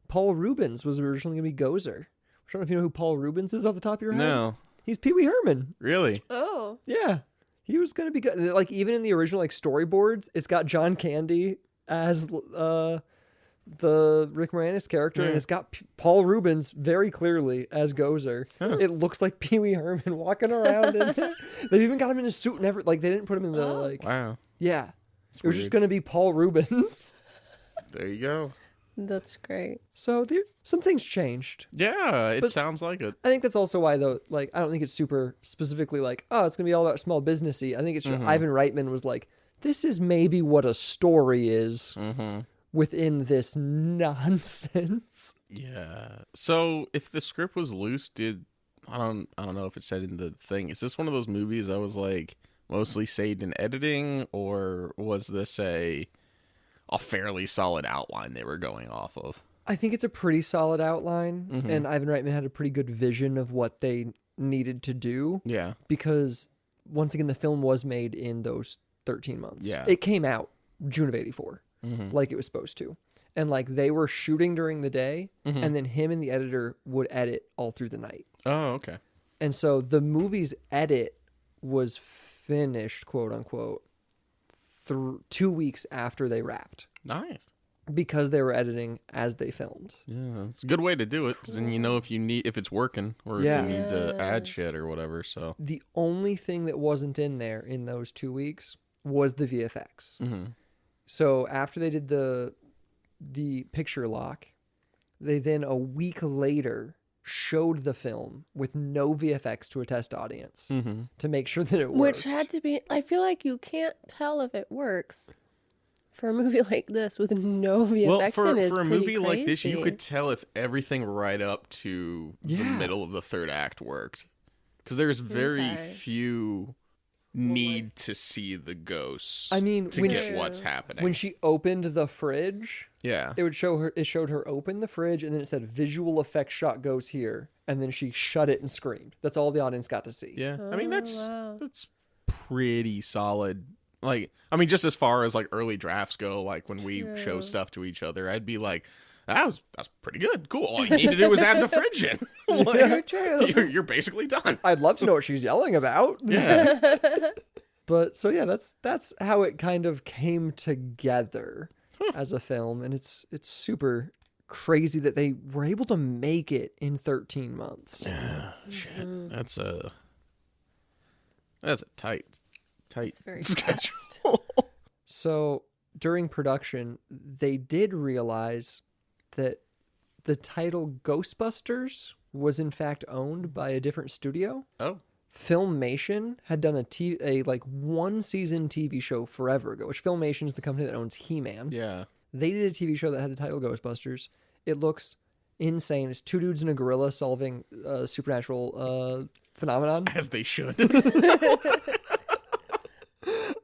Paul Rubens was originally going to be Gozer. I don't know if you know who Paul Rubens is off the top of your head. no, He's Pee Wee Herman. really? Oh. Yeah. He was going to be good. Like, even in the original like storyboards, it's got John Candy as the Rick Moranis character, and it's got Paul Rubens very clearly as Gozer. It looks like Pee Wee Herman walking around in there. They've even got him in a suit and everything. Like, they didn't put him in the, like... Wow. Yeah. It's It was just going to be Paul Rubens. There you go. That's great. So some things changed. Yeah, it But- sounds like it. I think that's also why, though, like, I don't think it's super specifically like, oh, it's going to be all about small businessy. I think it's just Ivan Reitman was like, this is maybe what a story is within this nonsense. Yeah. So if the script was loose, I don't know if it said in the thing. Is this one of those movies I was like mostly saved in editing, or was this a fairly solid outline they were going off of? I think it's a pretty solid outline, and Ivan Reitman had a pretty good vision of what they needed to do. Yeah. Because, once again, the film was made in those 13 months. Yeah. It came out June of 84, like it was supposed to. And, like, they were shooting during the day, and then him and the editor would edit all through the night. Oh, okay. And so the movie's edit was finished, quote unquote, 2 weeks after they wrapped. Nice. because they were editing as they filmed. Yeah, it's a good way to do it, because then you know if it's working or if you need to add shit or whatever. So the only thing that wasn't in there in those 2 weeks was the VFX. Mm-hmm. So after they did the picture lock, they then a week later showed the film with no VFX to a test audience to make sure that it worked. Which had to be, I feel like you can't tell if it works for a movie like this with no VFX well, in it. for a movie like this, you crazy. could tell if everything right up to the middle of the third act worked. Because there's very few need to see the ghosts. I mean, to get what's happening. When she opened the fridge, it showed her open the fridge, and then it said visual effects shot goes here, and then she shut it and screamed. That's all the audience got to see. Yeah, I mean that's pretty solid. Like, I mean, just as far as like early drafts go, like when we show stuff to each other, I'd be like, that's pretty good. Cool. All you need to do is add the fridge in. Like, True. You're basically done. I'd love to know what she's yelling about. Yeah. But so yeah, that's how it kind of came together as a film, and it's super crazy that they were able to make it in 13 months. Yeah. Shit. That's a tight It's very schedule. So during production, they did realize that the title Ghostbusters was in fact owned by a different studio. Oh. Filmation had done a like 1 season TV show forever ago, which Filmation is the company that owns He-Man. Yeah. They did a TV show that had the title Ghostbusters. It looks insane. It's 2 dudes and a gorilla solving a supernatural phenomenon. As they should.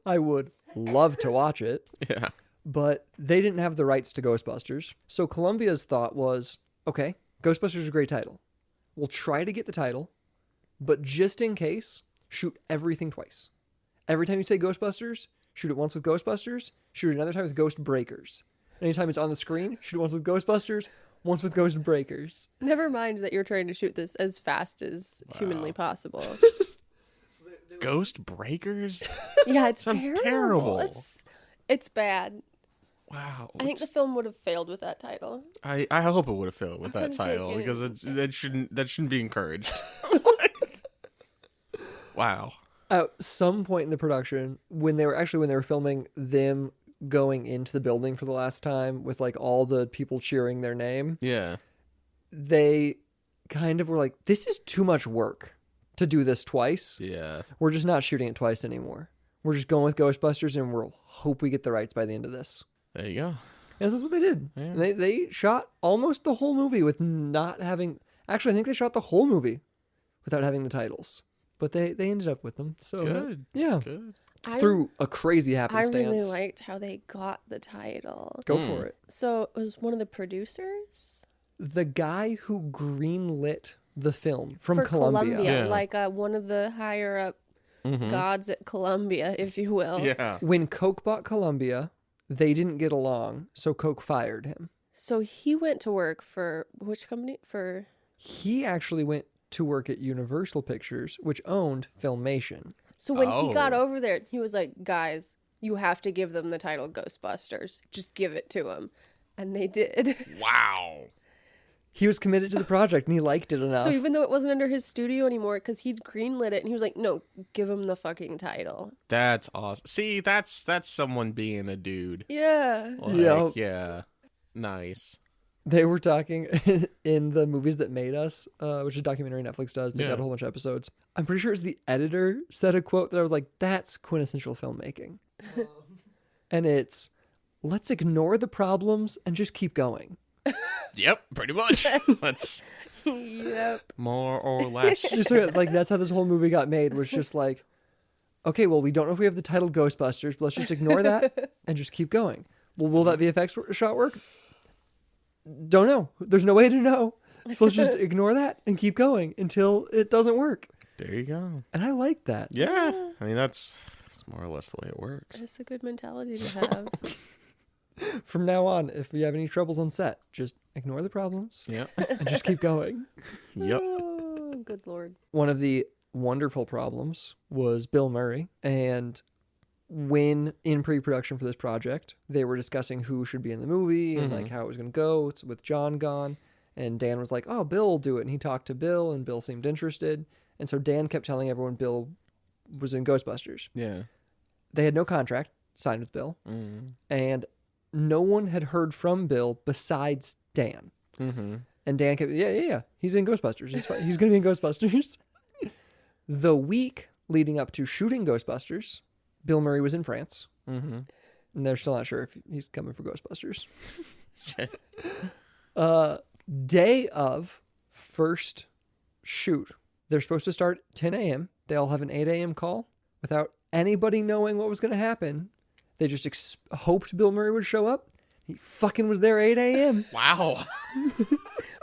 I would love to watch it. Yeah. But they didn't have the rights to Ghostbusters. So Columbia's thought was, okay, Ghostbusters is a great title. We'll try to get the title, but just in case, shoot everything twice. Every time you say Ghostbusters, shoot it once with Ghostbusters, shoot it another time with Ghost Breakers. Anytime it's on the screen, shoot it once with Ghostbusters, once with Ghost Breakers. Never mind that you're trying to shoot this as fast as humanly possible. Ghost Breakers? Yeah, it sounds terrible. It's bad. Wow. I think the film would have failed with that title. I hope it would have failed with that gonna say title, because that shouldn't be encouraged. Wow. At some point in the production, when they were filming them going into the building for the last time with like all the people cheering their name, Yeah. they kind of were like, this is too much work to do this twice. Yeah. We're just not shooting it twice anymore. We're just going with Ghostbusters, and we'll hope we get the rights by the end of this. There you go. Yes, that's what they did. Yeah. And they shot almost the whole movie with not having... Actually, I think they shot the whole movie without having the titles. But they ended up with them. So Good. Yeah. Good. Through a crazy I happenstance. really liked how they got the title. Go for it. So it was one of the producers The guy who greenlit the film from for Columbia. Yeah. like one of the higher up gods at Columbia, if you will. Yeah. When Coke bought Columbia, they didn't get along, so Coke fired him. So he went to work for which company? For He actually went to work at Universal Pictures, which owned Filmation. So when he got Oh. over there, he was like, "Guys, you have to give them the title Ghostbusters. Just give it to them," and they did. Wow. He was committed to the project, and he liked it enough. So even though it wasn't under his studio anymore, because he'd greenlit it, and he was like, "No, give him the fucking title." That's awesome. See, that's someone being a dude. Yeah. Like, Yep. Yeah. Nice. They were talking in the Movies That Made Us, which is a documentary Netflix does. They Yeah. got a whole bunch of episodes. I'm pretty sure it's the editor said a quote that I was like, that's quintessential filmmaking. And it's, let's ignore the problems and just keep going. Yep, pretty much. That's Yep. more or less. So, like, that's how this whole movie got made, was just like, okay, well, we don't know if we have the title Ghostbusters, but let's just ignore that and just keep going. Well, will that VFX shot work? Don't know. There's no way to know. So let's just ignore that and keep going until it doesn't work. There you go. And I like that. Yeah. I mean, that's more or less the way it works. It's a good mentality to have. From now on, if you have any troubles on set, just ignore the problems Yep. and just keep going. Yep. Oh, good lord. One of the wonderful problems was Bill Murray. And when in pre-production for this project, they were discussing who should be in the movie and like how it was going to go. It's with John gone. And Dan was like, oh, Bill will do it. And he talked to Bill, and Bill seemed interested. And so Dan kept telling everyone Bill was in Ghostbusters. Yeah. They had no contract signed with Bill. And no one had heard from Bill besides Dan. And Dan kept, yeah. He's in Ghostbusters. He's going to be in Ghostbusters. The week leading up to shooting Ghostbusters, Bill Murray was in France. And they're still not sure if he's coming for Ghostbusters. Day of first shoot, they're supposed to start 10 a.m. They all have an 8 a.m. call without anybody knowing what was going to happen. They just hoped Bill Murray would show up. He fucking was there 8 a.m. Wow.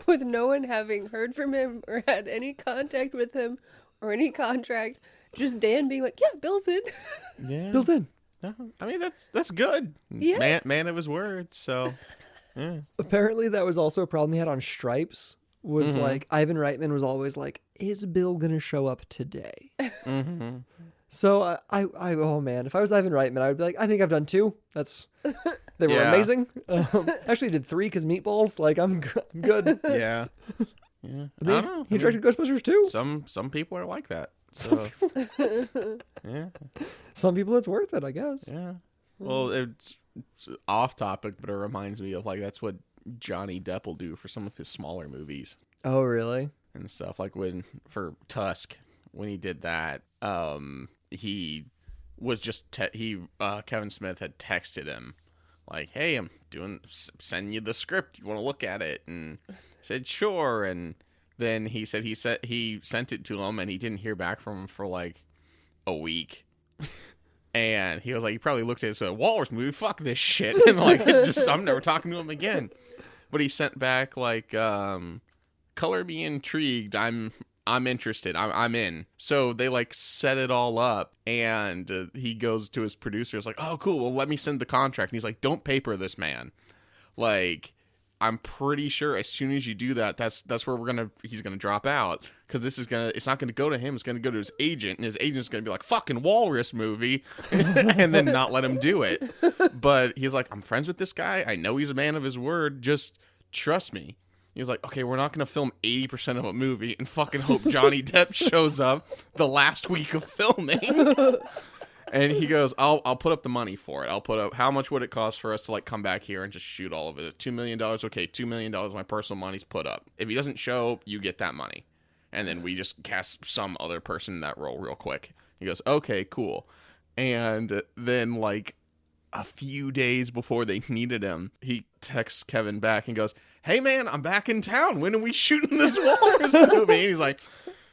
With no one having heard from him or had any contact with him or any contract. Just Dan being like, yeah, Bill's in. Yeah. Bill's in. No, I mean, that's good. Yeah. Man of his word, so... Yeah. Apparently that was also a problem he had on Stripes, was like, Ivan Reitman was always like, is Bill going to show up today? So I oh man, if I was Ivan Reitman, I would be like, I think I've done 2. They were amazing. Actually did 3 because Meatballs, like I'm good. Yeah. I don't know. He directed Ghostbusters too. Some people are like that. So yeah. Some people it's worth it, I guess. Yeah. Well, it's off topic, but it reminds me of like that's what Johnny Depp will do for some of his smaller movies Oh really? and stuff. Like when for Tusk, when he did that, he was just Kevin Smith had texted him like, "Hey, I'm sending you the script. You want to look at it?" And said sure. And then he said he sent it to him, and he didn't hear back from him for like a week. And he was like, he probably looked at it and said, Walrus movie, fuck this shit. And like, I'm never talking to him again. But he sent back like, color me intrigued. I'm interested. I'm in. So they like set it all up. And he goes to his producer. It's like, oh, cool. Well, let me send the contract. And he's like, don't paper this, man. Like, I'm pretty sure as soon as you do that, that's where he's gonna drop out, because it's not gonna go to him, it's gonna go to his agent, and his agent's gonna be like, fucking Walrus movie, and then not let him do it. But he's like, I'm friends with this guy, I know he's a man of his word, just trust me. He's like, okay, we're not gonna film 80% of a movie and fucking hope Johnny Depp shows up the last week of filming. And he goes, I'll put up the money for it. I'll put up, how much would it cost for us to like come back here and just shoot all of it? $2 million. Okay, $2 million, my personal money's put up. If he doesn't show, you get that money. And then we just cast some other person in that role real quick. He goes, okay, cool. And then like a few days before they needed him, he texts Kevin back and goes, hey man, I'm back in town. When are we shooting this Walrus movie? And he's like,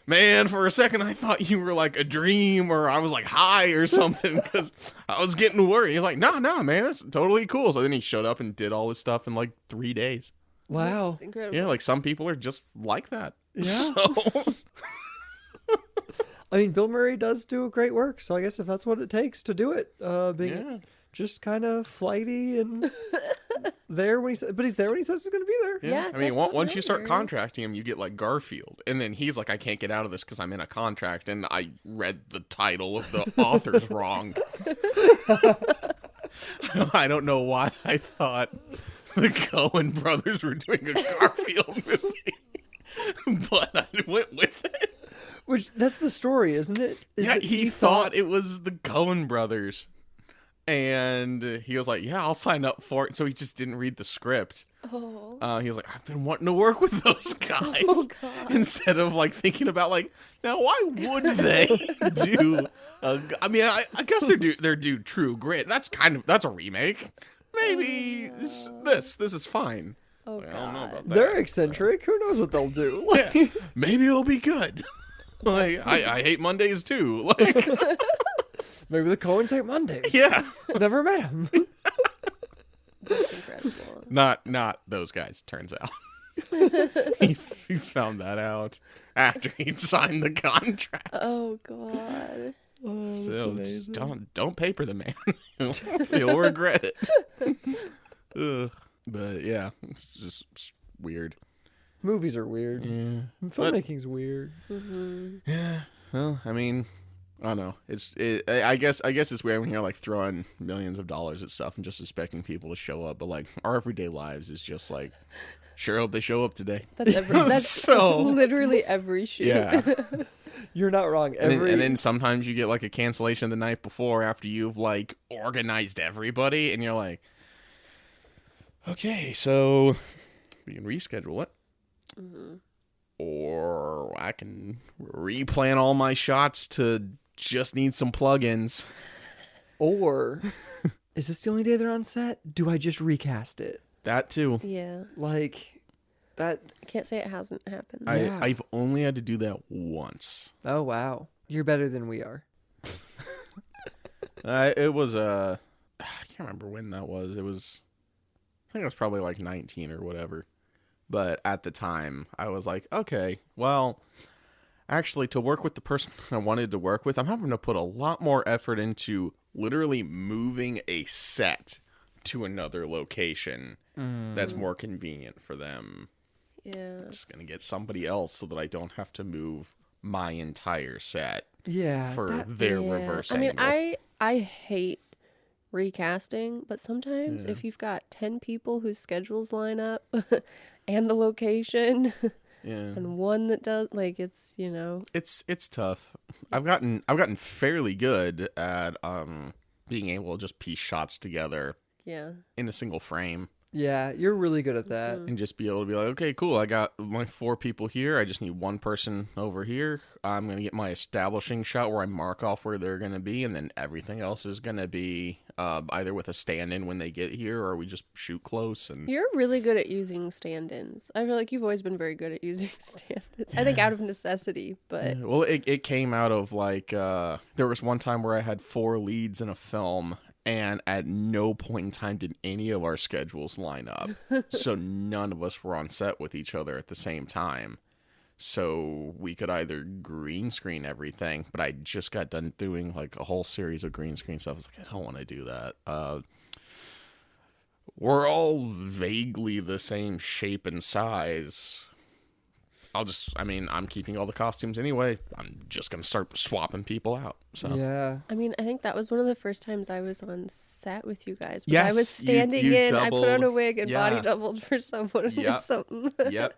man, for a second, I thought you were like a dream, or I was like high or something, because I was getting worried. He's like, no, man, that's totally cool. So then he showed up and did all this stuff in like 3 days. Wow. That's incredible. Yeah, like some people are just like that. Yeah. So, I mean, Bill Murray does do great work, so I guess if that's what it takes to do it, being just kind of flighty and there when he's there when he says he's going to be there. yeah. I mean, that's what once you start matters. contracting him, you get like Garfield. And then he's like, I can't get out of this because I'm in a contract and I read the title of the authors wrong. I don't know why I thought the Coen brothers were doing a Garfield movie, but I went with it. Which, that's the story, isn't it? He thought it was the Coen brothers. And he was like, yeah, I'll sign up for it. So he just didn't read the script. Oh. He was like, I've been wanting to work with those guys. Oh, God. Instead of like thinking about like, now why would they do I mean, I guess they're do True Grit. That's a remake. Maybe this is fine. Oh, I don't know about that. They're eccentric. Who knows what they'll do? Yeah, maybe it'll be good. Like I hate Mondays too. Like Maybe the Coens hate Mondays. yeah. Never met him. That's incredible. Not those guys, turns out. he found that out after he'd signed the contract. Oh, God. Oh, that's So amazing. don't paper the man. You'll regret it. Ugh. But yeah, it's just weird. Movies are weird. Yeah. Filmmaking's weird. Mm-hmm. Yeah. Well, I mean, I know. I guess it's weird when you're like throwing millions of dollars at stuff and just expecting people to show up, but like our everyday lives is just like, sure hope they show up today. That's So literally every shoot. yeah. You're not wrong. And then sometimes you get like a cancellation the night before after you've like organized everybody, and you're like, okay, so we can reschedule it. Mm-hmm. Or I can replan all my shots to just need some plugins. Or is this the only day they're on set? Do I just recast it? That too. Yeah. Like that. I can't say it hasn't happened. Yeah. I've only had to do that once. Oh wow, you're better than we are. It was I can't remember when that was. I think it was probably like 19 or whatever. But at the time, I was like, okay, well, actually, to work with the person I wanted to work with, I'm having to put a lot more effort into literally moving a set to another location that's more convenient for them. Yeah. I'm just going to get somebody else so that I don't have to move my entire set Yeah. their reverse I mean, angle. I hate recasting, but sometimes if you've got 10 people whose schedules line up and the location and one that does, like, it's, you know, it's tough. I've gotten fairly good at being able to just piece shots together in a single frame. Yeah, you're really good at that. And just be able to be like, okay, cool, I got my 4 people here. I just need one person over here. I'm going to get my establishing shot where I mark off where they're going to be, and then everything else is going to be either with a stand-in when they get here, or we just shoot close. And you're really good at using stand-ins. I feel like you've always been very good at using stand-ins. I think out of necessity, but... Well, it came out of, like, there was one time where I had 4 leads in a film, and at no point in time did any of our schedules line up. So none of us were on set with each other at the same time. So we could either green screen everything, but I just got done doing like a whole series of green screen stuff. I was like, I don't want to do that. We're all vaguely the same shape and size. I'm keeping all the costumes anyway. I'm just going to start swapping people out. So Yeah. I mean, I think that was one of the first times I was on set with you guys. Yes, I was standing you in, I put on a wig and yeah. body doubled for someone or something. Yep.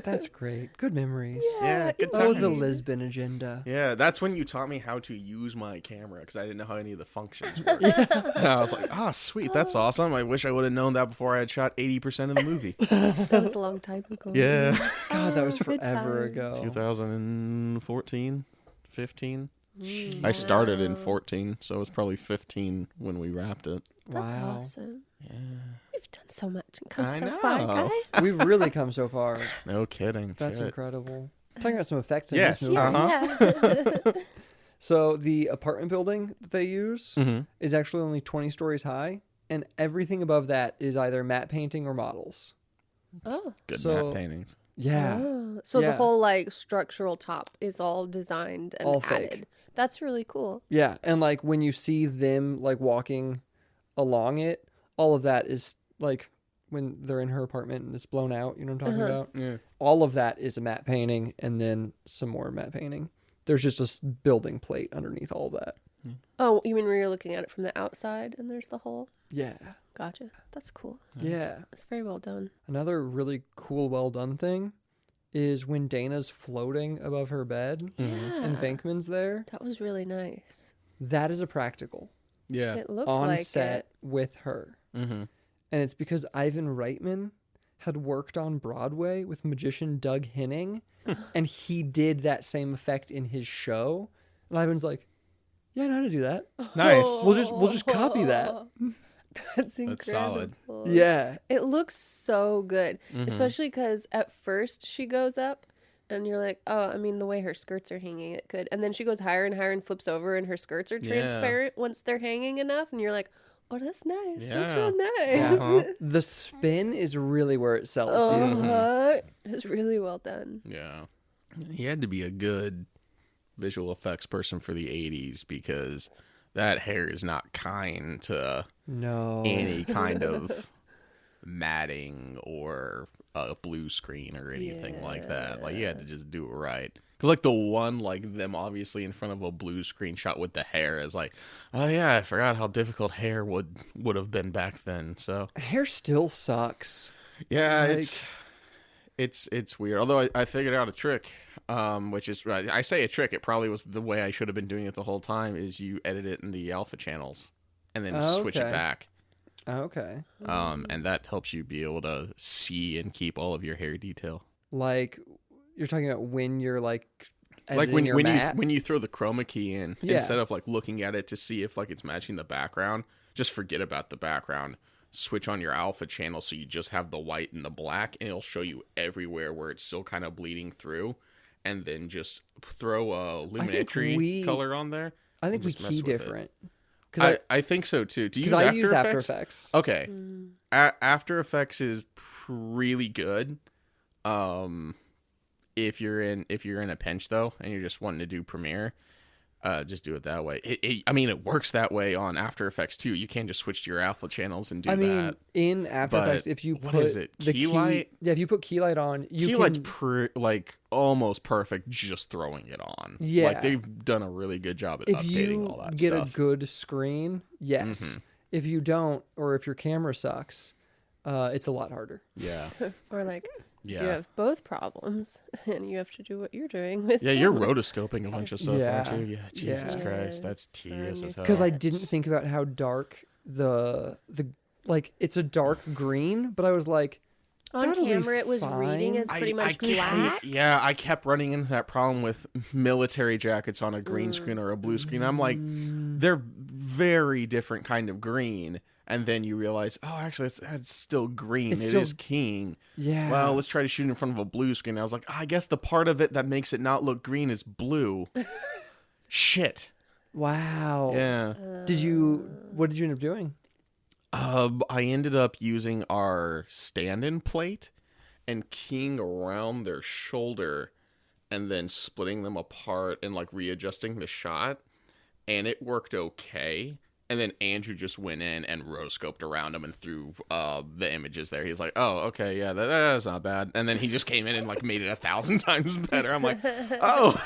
That's great. Good memories. Yeah, good Oh, times. the Lisbon agenda. Yeah, that's when you taught me how to use my camera, because I didn't know how any of the functions worked. And I was like, sweet, that's awesome. I wish I would have known that before I had shot 80% of the movie. That was a long time ago. Yeah. God, that was Good forever times. ago. 2014, 15. I started in 14, so it was probably 15 when we wrapped it. That's Wow. awesome. Yeah. You've done so much and come I so far, know. guy. We've really come so far. No kidding. That's Shit. incredible. Talking about some effects in Yes, this movie. uh-huh. Yeah. So the apartment building that they use Mhm. is actually only 20 stories high, and everything above that is either matte painting or models. Oh. Good So- matte paintings. Yeah. Oh. So the Yeah. whole like structural top is all designed and All added. fake. That's really cool. Yeah, and like when you see them like walking along it, all of that is like when they're in her apartment and it's blown out, you know what I'm talking about? Yeah. All of that is a matte painting and then some more matte painting. There's just a building plate underneath all of that. Oh, you mean when you're looking at it from the outside and there's the hole? Yeah. Gotcha. That's cool. Yeah. That's very well done. Another really cool, well done thing is when Dana's floating above her bed and Yeah. Venkman's there. That was really nice. That is a practical Yeah. It looked on like set it. with her. Mm-hmm. And it's because Ivan Reitman had worked on Broadway with magician Doug Henning, and he did that same effect in his show. And Ivan's like, "Yeah, I know how to do that. Nice. We'll just copy that." That's incredible. That's solid. Yeah, It looks so good, Mhm. especially because at first she goes up and you're like, oh, I mean, the way her skirts are hanging, it could. And then she goes higher and higher and flips over and her skirts are Yeah. transparent once they're hanging enough. And you're like, oh, that's nice. That's Yeah. real nice. Uh-huh. the spin is really where it sells you. Uh-huh. It's really well done. Yeah. He had to be a good visual effects person for the 80s, because that hair is not kind to No, any kind of matting or a blue screen or anything like that. Like, you had to just do it right. Because, like, the one, like, them obviously in front of a blue screen shot with the hair is like, oh, yeah, I forgot how difficult hair would have been back then, so. Hair still sucks. Yeah, Like- it's weird. Although I figured out a trick, which is, I say a trick, it probably was the way I should have been doing it the whole time, is you edit it in the alpha channels and then switch it back. Okay. And that helps you be able to see and keep all of your hair detail. Like, you're talking about when you're like Like your map? when you throw the chroma key in, Yeah. instead of like looking at it to see if like it's matching the background, just forget about the background. Switch on your alpha channel so you just have the white and the black, and it'll show you everywhere where it's still kind of bleeding through, and then just throw a luminary color on there. I think we just mess key with different. I think so too. Do you use Because I After use Effects? After Effects. Okay. After Effects is really good. If you're in a pinch though, and you're just wanting to do Premiere, just do it that way. I mean, it works that way on After Effects too. You can't just switch to your alpha channels and do that. In After But Effects, if you what put is it? the Key light? Yeah, if you put key light on, Key light's like almost perfect just throwing it on. Yeah. Like they've done a really good job at if updating you all that get stuff. a good screen, yes. Mm-hmm. If you don't, or if your camera sucks, it's a lot harder. Yeah. Or like you Yeah. have both problems and you have to do what you're doing with Yeah, you're rotoscoping a bunch of stuff, Yeah. aren't you? Yeah, Jesus Yeah. Christ. That's Yes, tedious I'm as hell. Because I didn't think about how dark the like it's a dark green, but I was like, on that'll be camera it was reading fine. as pretty much kept- black. Yeah, I kept running into that problem with military jackets on a green screen or a blue screen. I'm like, they're very different kind of green. And then you realize, oh, actually, it's still green. It's It still- is keying. yeah. Well, let's try to shoot in front of a blue screen. I was like, I guess the part of it that makes it not look green is blue. Shit. Wow. Yeah. What did you end up doing? I ended up using our stand-in plate and keying around their shoulder and then splitting them apart and like readjusting the shot, and it worked okay. And then Andrew just went in and rotoscoped around them and threw the images there. He's like, oh, okay, yeah, that's not bad. And then he just came in and like made it 1,000 times better. I'm like, oh,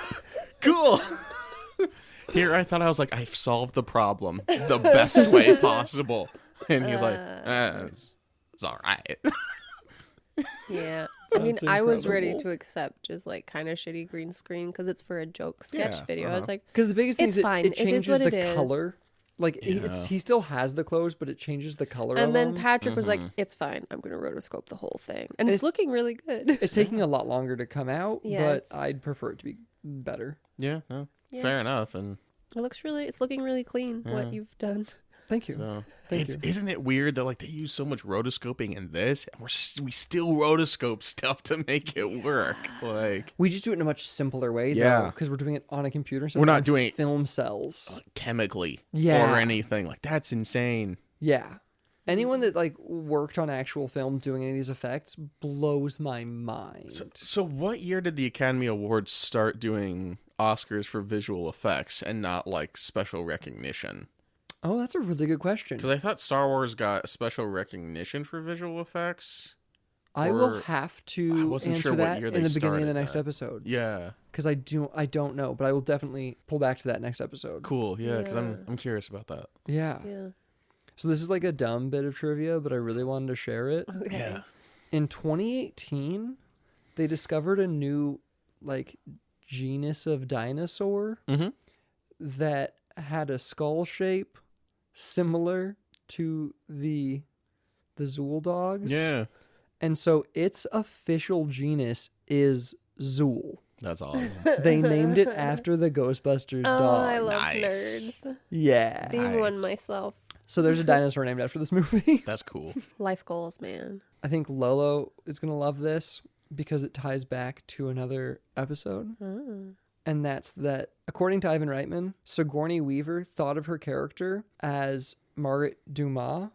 cool. Here I thought I was like, I've solved the problem the best way possible. And he's like, it's all right. Yeah. I mean, That's I was ready incredible. to accept just like kind of shitty green screen because it's for a joke sketch Yeah, video. I was like, Because the biggest thing It's is fine. it It is changes what it the is. color. Like Yeah. he still has the clothes, but it changes the color. and of then them. Patrick was like, Mm-hmm. it's fine. I'm going to rotoscope the whole thing. And it's It's- looking really good. It's taking a lot longer to come out, Yeah, but it's- I'd prefer it to be better. Yeah, no, Yeah. fair enough. And It's looking really clean what you've done. Thank you. so, Thank you. isn't it weird that like they use so much rotoscoping in this, and we still rotoscope stuff to make it work? Like We just do it in a much simpler way, Yeah. because we're doing it on a computer. So We're not on doing it- film cells. chemically, Yeah. or anything. Like that's insane. Yeah. Anyone that like worked on actual film doing any of these effects blows my mind. So what year did the Academy Awards start doing Oscars for visual effects and not like special recognition? Oh, that's a really good question. Because I thought Star Wars got special recognition for visual effects. I will or- have I to wasn't answer sure what that year in they the beginning of the started next that. episode. Yeah, Because I don't know, but I will definitely pull back to that next episode. cool. Yeah, because Yeah. I'm curious about that. Yeah. Yeah. So this is like a dumb bit of trivia, but I really wanted to share it. Okay. Yeah. In 2018, they discovered a new like genus of dinosaur Mhm. that had a skull shape similar to the Zool dogs. Yeah, And so its official genus is Zool. that's awesome. They named it after the Ghostbusters Oh, dog. I love Nice. nerds. Yeah. Being one Nice. myself. So there's a dinosaur named after this movie. That's cool. Life goals, man. I think Lolo is going to love this because it ties back to another episode. And that's that, according to Ivan Reitman, Sigourney Weaver thought of her character as Margaret Dumas,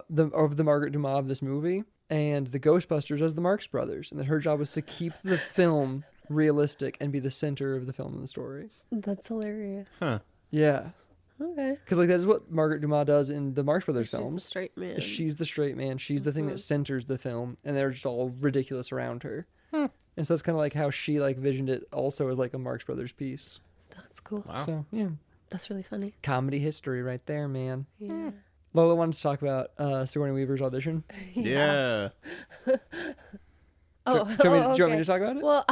the Margaret Dumas of this movie, and the Ghostbusters as the Marx Brothers, and that her job was to keep the film realistic and be the center of the film and the story. That's hilarious. Huh. Yeah. Okay. Because like that is what Margaret Dumas does in the Marx Brothers She's the films. straight man. She's the straight man. She's the thing that centers the film, and they're just all ridiculous around her. And so that's kind of like how she like visioned it also as like a Marx Brothers piece. That's cool. Wow. So yeah, That's really funny. comedy history right there, man. Yeah. Lola wanted to talk about Sigourney Weaver's audition. Yeah. Oh, Do you want me okay. to talk about it? Well,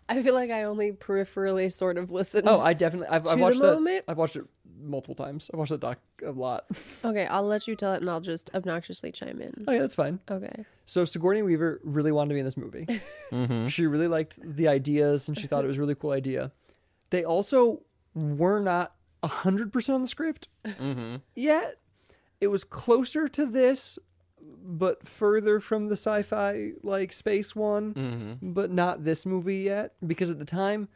I feel like I only peripherally sort of listened. Oh, I definitely. I've to watched the that. moment? I've watched it multiple times. I've watched that doc a lot. Okay, I'll let you tell it and I'll just obnoxiously chime in. Oh yeah, that's fine. Okay. So Sigourney Weaver really wanted to be in this movie. She really liked the ideas and she thought it was a really cool idea. They also were not 100% on the script yet. It was closer to this, but further from the sci-fi like space one, but not this movie yet. Because at the time,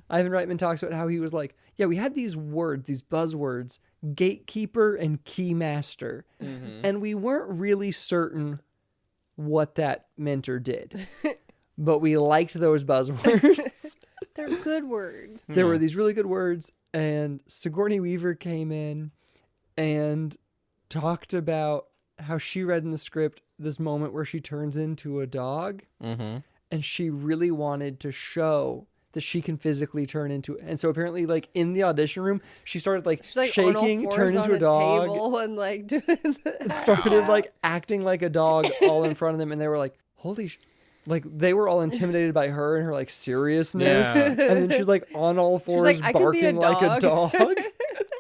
Ivan Reitman talks about how he was like, yeah, we had these words, these buzzwords, gatekeeper and keymaster, and we weren't really certain what that meant or did. But we liked those buzzwords. They're good words. There were these really good words, and Sigourney Weaver came in and talked about how she read in the script this moment where she turns into a dog, and she really wanted to show that she can physically turn into it. And so apparently, like, in the audition room, she started like, She's like on all shaking, fours turned on into a dog, table and like doing the... started like acting like a dog all in front of them, and they were like, holy like they were all intimidated by her and her like seriousness. Yeah. And then she's like on all fours like, "I could be a barking like a dog.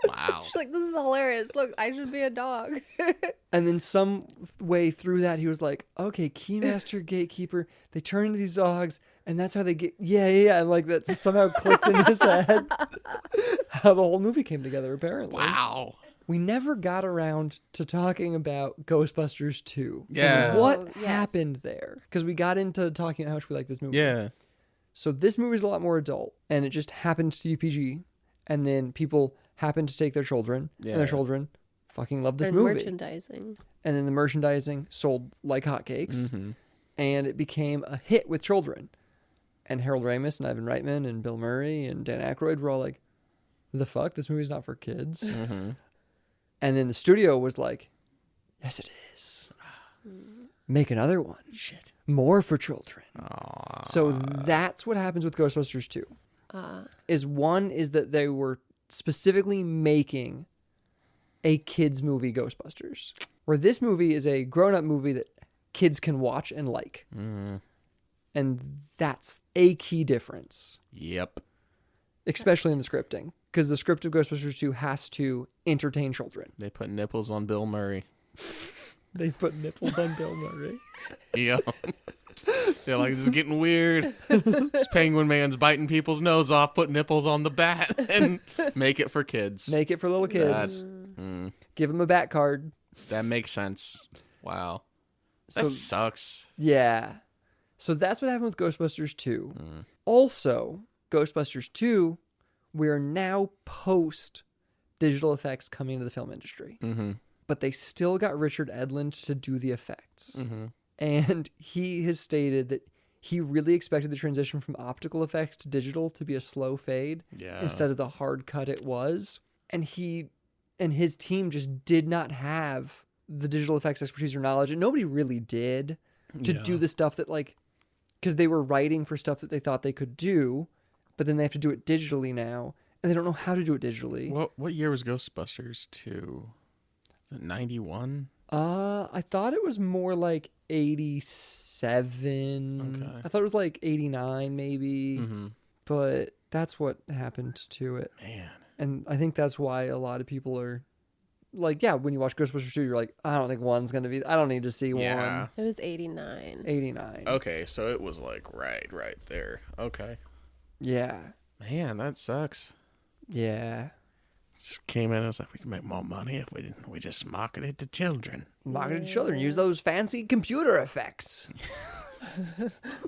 Wow. She's like, this is hilarious. Look, I should be a dog. And then some way through that, he was like, okay, keymaster, gatekeeper, they turn into these dogs, and that's how they get, yeah. And like that somehow clicked in his head how the whole movie came together, apparently. Wow. We never got around to talking about Ghostbusters 2. Yeah. And what Oh, yes. happened there? Because we got into talking about how much we like this movie. Yeah. So this movie's a lot more adult, and it just happened to be PG. And then people happened to take their children, and their children fucking loved this And movie. merchandising. And then the merchandising sold like hotcakes, and it became a hit with children. And Harold Ramis and Ivan Reitman and Bill Murray and Dan Aykroyd were all like, the fuck? This movie's not for kids. And then the studio was like, yes, it is. Make another one. Shit. More for children. Aww. So that's what happens with Ghostbusters 2. Is that they were specifically making a kids movie Ghostbusters, where this movie is a grown-up movie that kids can watch and like. And that's a key difference. Yep. Especially in the scripting, because the script of Ghostbusters 2 has to entertain children. They put nipples on Bill Murray. They put nipples on Bill Murray. Yep. They're like, this is getting weird. This penguin man's biting people's nose off, put nipples on the bat, and make it for kids. Make it for little kids. Give them a bat card. That makes sense. Wow. That So sucks. yeah. So that's what happened with Ghostbusters 2. Also, Ghostbusters 2, we are now post digital effects coming into the film industry. But they still got Richard Edlund to do the effects. And he has stated that he really expected the transition from optical effects to digital to be a slow fade instead of the hard cut it was. And he and his team just did not have the digital effects expertise or knowledge. And nobody really did to do the stuff that like, because they were writing for stuff that they thought they could do, but then they have to do it digitally now. And they don't know how to do it digitally. What year was Ghostbusters 2? Is it 91? I thought it was more like 87. Okay. I thought it was like 89 maybe. But that's what happened to it. Man. And I think that's why a lot of people are like, yeah, when you watch Ghostbusters 2, you're like, I don't think one's going to be, I don't need to see Yeah. one. It was 89. 89. Okay, so it was like right there. Okay. Yeah. Man, that sucks. Yeah. Just came in and was like, we can make more money if we just market it to children. Marketed children. Use those fancy computer effects.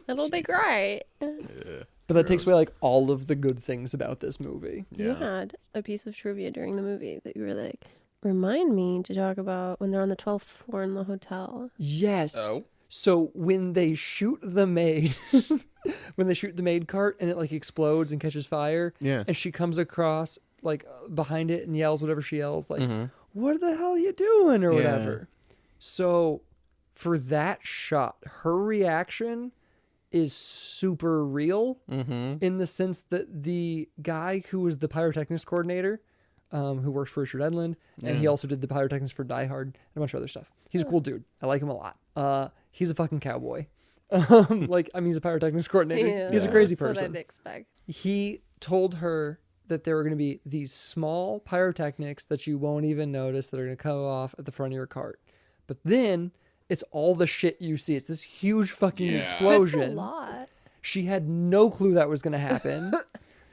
It'll be great. But that takes away like all of the good things about this movie. You had a piece of trivia during the movie that you were like, remind me to talk about when they're on the 12th floor in the hotel. Yes. Oh. So when they shoot the maid, when they shoot the maid cart and it like explodes and catches fire, Yeah. and she comes across like behind it and yells whatever she yells, like, what the hell are you doing, or whatever. So for that shot, her reaction is super real in the sense that the guy who was the pyrotechnics coordinator, who works for Richard Edlund, and he also did the pyrotechnics for Die Hard and a bunch of other stuff. He's a cool dude. I like him a lot. He's a fucking cowboy. He's a pyrotechnics coordinator. Yeah, he's a crazy that's person. what I'd expect. He told her that there were going to be these small pyrotechnics that you won't even notice that are going to go off at the front of your cart. But then it's all the shit you see. It's this huge fucking explosion. That's a lot. She had no clue that was going to happen.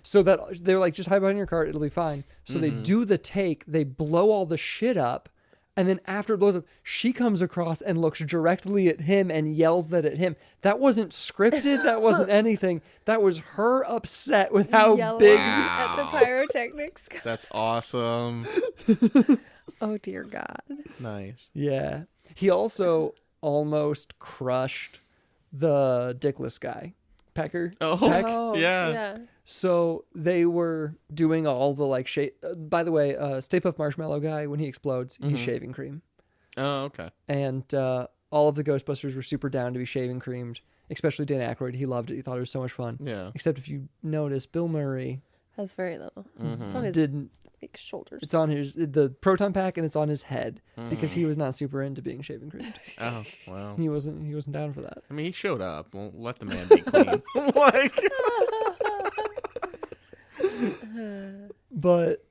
So that they're like, just hide behind your cart. It'll be fine. So they do the take. They blow all the shit up. And then after it blows up, she comes across and looks directly at him and yells that at him. That wasn't scripted. That wasn't anything. That was her upset with how Yelling big. at the pyrotechnics. That's awesome. Oh dear God. Nice. Yeah. He also almost crushed the dickless guy. Peck? Oh, yeah. So they were doing all the like by the way, Stay Puft Marshmallow guy, when he explodes, he's shaving cream. Oh, okay. And all of the Ghostbusters were super down to be shaving creamed, especially Dan Aykroyd. He loved it. He thought it was so much fun. Yeah. Except if you notice, Bill Murray That's very little. It's on his didn't. big shoulders. It's on the proton pack and it's on his head because he was not super into being shaving creamed. Oh, wow. He wasn't down for that. I mean, he showed up. Well, let the man be clean. Like. But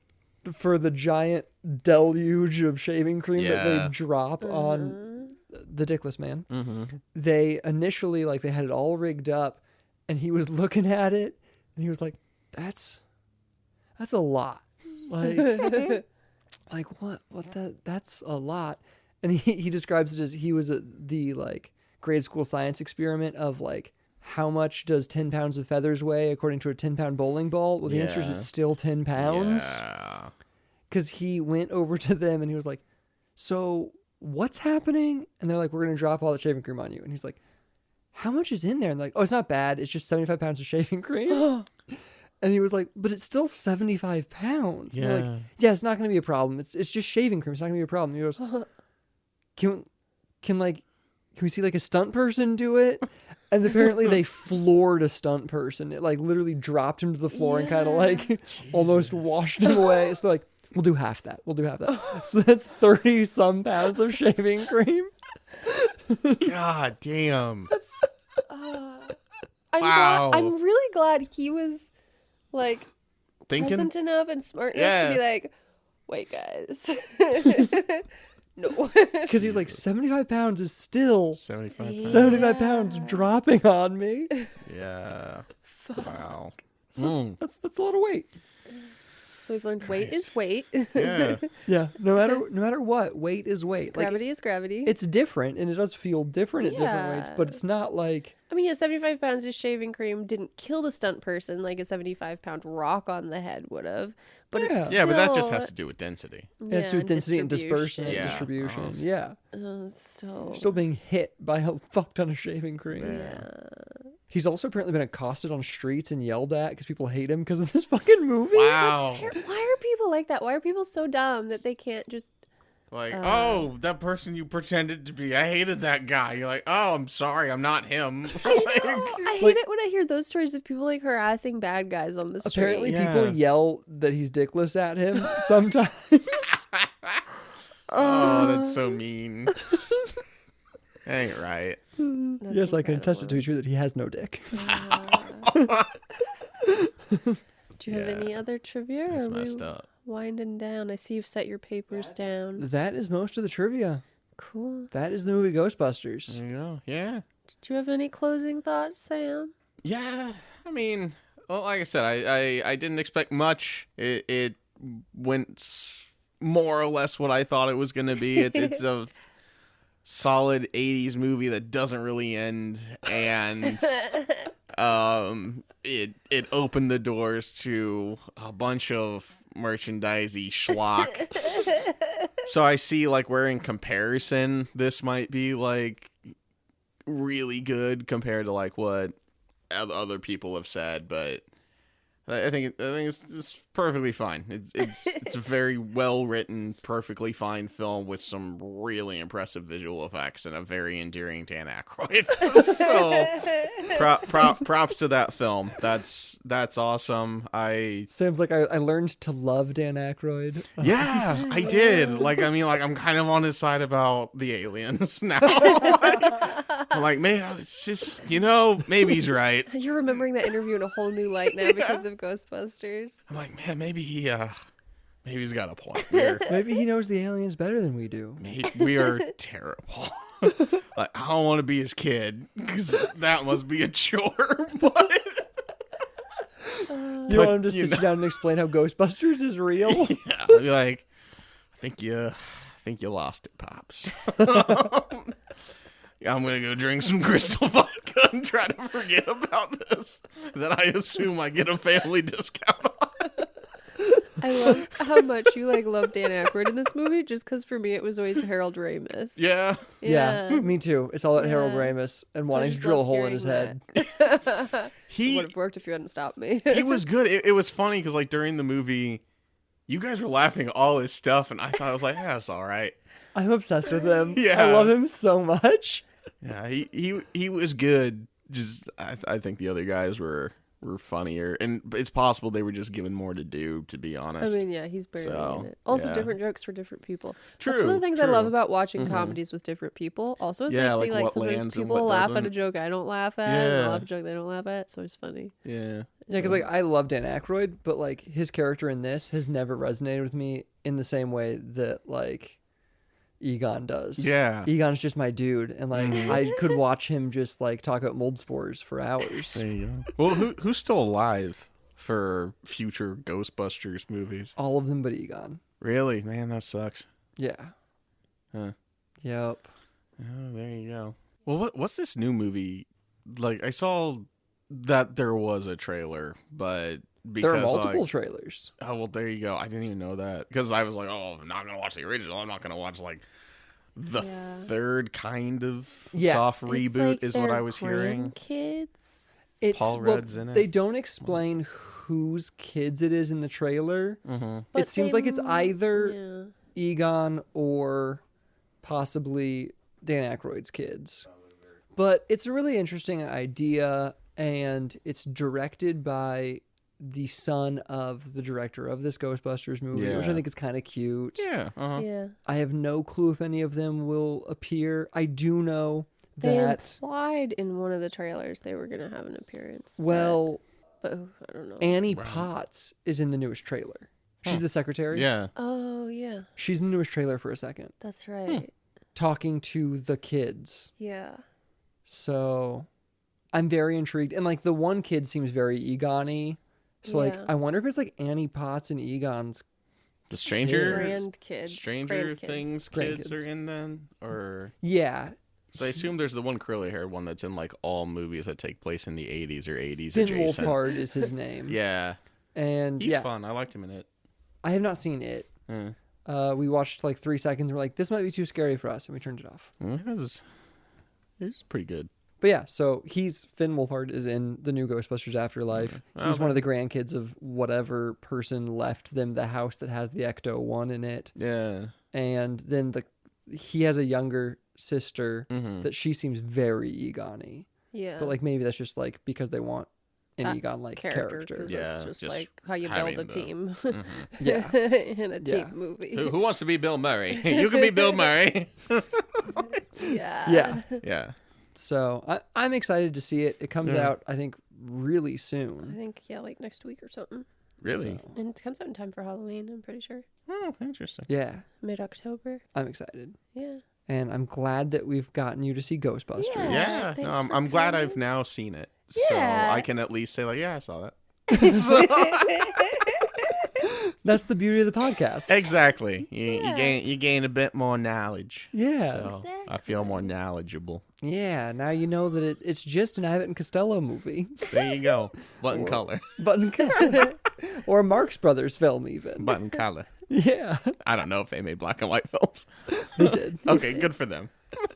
for the giant deluge of shaving cream that they drop on the dickless man, they initially, like, they had it all rigged up, and he was looking at it, and he was like, that's a lot. Like, that's a lot. And he describes it as he was at the, like, grade school science experiment of, like, how much does 10 pounds of feathers weigh according to a 10-pound bowling ball? Well, the answer is it's still 10 pounds. Yeah. Because he went over to them and he was like, so what's happening? And they're like, we're going to drop all the shaving cream on you. And he's like, how much is in there? And they're like, oh, it's not bad. It's just 75 pounds of shaving cream. And he was like, but it's still 75 pounds. And they're like, yeah, it's not going to be a problem. It's just shaving cream. It's not going to be a problem. And he goes, can we see like a stunt person do it? And apparently they floored a stunt person. It like literally dropped him to the floor and kind of like almost washed him away. So they're like, we'll do half that. So that's 30 some pounds of shaving cream. God damn. I'm really glad he was like Thinking? present enough and smart enough to be like, wait guys. No. Because he's like, 75 pounds is still 75 pounds dropping on me. Yeah. Wow. That's a lot of weight. So we've learned weight is weight. Yeah. Yeah. No matter what, weight is weight. Gravity is gravity. It's different, and it does feel different at different weights, but it's not like... I mean, 75 pounds of shaving cream didn't kill the stunt person like a 75-pound rock on the head would have. But it's still... Yeah, but that just has to do with density. It has to do with density and dispersion and Yeah. distribution. Yeah. So... Still being hit by a fuck ton of shaving cream. Yeah. He's also apparently been accosted on streets and yelled at because people hate him because of this fucking movie. Wow. Why are people like that? Why are people so dumb that they can't just... Like, oh, that person you pretended to be. I hated that guy. You're like, oh, I'm sorry. I'm not him. I hate it when I hear those stories of people like harassing bad guys on the street. Apparently people yell that he's dickless at him sometimes. Oh, that's so mean. Ain't right. That's yes, I can attest it to incredible. be true that he has no dick. Do you have any other trivia? That's or are we messed up. winding down? I see you've set your papers down. That is most of the trivia. Cool. That is the movie Ghostbusters. There you go. Yeah. Did you have any closing thoughts, Sam? Yeah. I mean, well, like I said, I didn't expect much. It went more or less what I thought it was going to be. It's a solid 80s movie that doesn't really end, and it opened the doors to a bunch of merchandisey schlock. So I see, like, where in comparison this might be like really good compared to like what other people have said, but I think it's perfectly fine. It's a very well written, perfectly fine film with some really impressive visual effects and a very endearing Dan Aykroyd. So props to that film. That's awesome. Sam's like, I learned to love Dan Aykroyd. Yeah, I did. Like, I mean, like, I'm kind of on his side about the aliens now. I'm like, man, it's just, maybe he's right. You're remembering that interview in a whole new light now because of Ghostbusters. I'm like, man, maybe he's got a point. Maybe he knows the aliens better than we do. We are terrible. Like, I don't want to be his kid because that must be a chore. But You want him to sit down and explain how Ghostbusters is real? yeah, I'd be like, I think you lost it, Pops. I'm gonna go drink some Crystal vodka and try to forget about this that I assume I get a family discount on. I love how much you love Dan Aykroyd in this movie, just because for me it was always Harold Ramis. Yeah. Yeah, me too. It's all about Harold Ramis and So I wanting to just drill a love hole in his hearing head. It He would have worked if you hadn't stopped me. he was good. It was funny because during the movie, you guys were laughing at all his stuff, and I thought I was like, yeah, that's all right. I'm obsessed with him. Yeah. I love him so much. Yeah, he was good. Just I think the other guys were funnier, and it's possible they were just given more to do. To be honest, I mean, yeah, he's barely So, in it. Also, yeah. different jokes for different people. True. That's one of the things I true. love about watching comedies with different people. Also, is Yeah, I see like what sometimes lands and people what laugh at doesn't. a joke I don't laugh at, and Yeah. I laugh at a joke they don't laugh at. It's always funny. Yeah. Yeah, because I love Dan Aykroyd, but his character in this has never resonated with me in the same way that Egon does. Yeah. Egon's just my dude, and I could watch him just talk about mold spores for hours. There you go. Well, who's still alive for future Ghostbusters movies? All of them but Egon. Really, man, that sucks. Yeah. Huh. Yep. Oh, there you go. Well, what's this new movie? I saw that there was a trailer, but because There are multiple trailers. oh well, there you go. I didn't even know that because I was like, oh, I'm not gonna watch the original. I'm not gonna watch the Yeah. third kind of Yeah. soft It's reboot like is what their I was hearing. Kids. It's Paul Rudd's in it. They don't explain whose kids it is in the trailer. Mm-hmm. It seems like it's either Egon or possibly Dan Aykroyd's kids. But it's a really interesting idea, and it's directed by the son of the director of this Ghostbusters movie, which I Yeah. think is kind of cute. Yeah. Uh-huh. Yeah. I have no clue if any of them will appear. I do know They that, implied in one of the trailers they were going to have an appearance. well, but I don't know. Annie Right. Potts is in the newest trailer. She's the secretary. Yeah. Oh, yeah. She's in the newest trailer for a second, That's right. talking to the kids. Yeah. So I'm very intrigued. And the one kid seems very Egon-y. So Yeah. I wonder if it's Annie Potts and Egon's. The Stranger Grandkids. Stranger Grandkids. Things kids Grandkids. are in then, or Yeah. so I assume there's the one curly haired one that's in all movies that take place in the 80s or 80s Finn adjacent. Wolfhard is his name. Yeah, And he's yeah, fun. I liked him in it. I have not seen it. We watched 3 seconds and we're like, this might be too scary for us. And we turned it off. It was pretty good. But yeah, so Finn Wolfhard is in the new Ghostbusters Afterlife. He's one of the grandkids of whatever person left them the house that has the Ecto-1 in it. Yeah. And then he has a younger sister Mm-hmm. that she seems very Egon-y. Yeah. But maybe that's just because they want an That Egon-like character. character. 'Cause Yeah, that's just just how you having build a the- team Yeah. in a team Yeah. movie. Who wants to be Bill Murray? You can be Bill Murray. Yeah. Yeah. Yeah. So I'm excited to see it. It comes Yeah. out, I think, really I soon. think, next week or something. Really? So, And it comes out in time for Halloween, I'm pretty sure. Oh, interesting. yeah, Mid-October. I'm excited. Yeah. And I'm glad that we've gotten you to see Ghostbusters. Yeah. Yeah. thanks No, for I'm glad coming. I've now seen it. Yeah. So I can at least say yeah, I saw that. That's the beauty of the podcast. Exactly. You Yeah. gain a bit more knowledge. Yeah. So I feel more knowledgeable. Yeah, now you know that it's just an Abbott and Costello movie. There you go. Button color. Button or a Marx Brothers film even. Button color. Yeah, I don't know if they made black and white films. they did. Okay, good for them.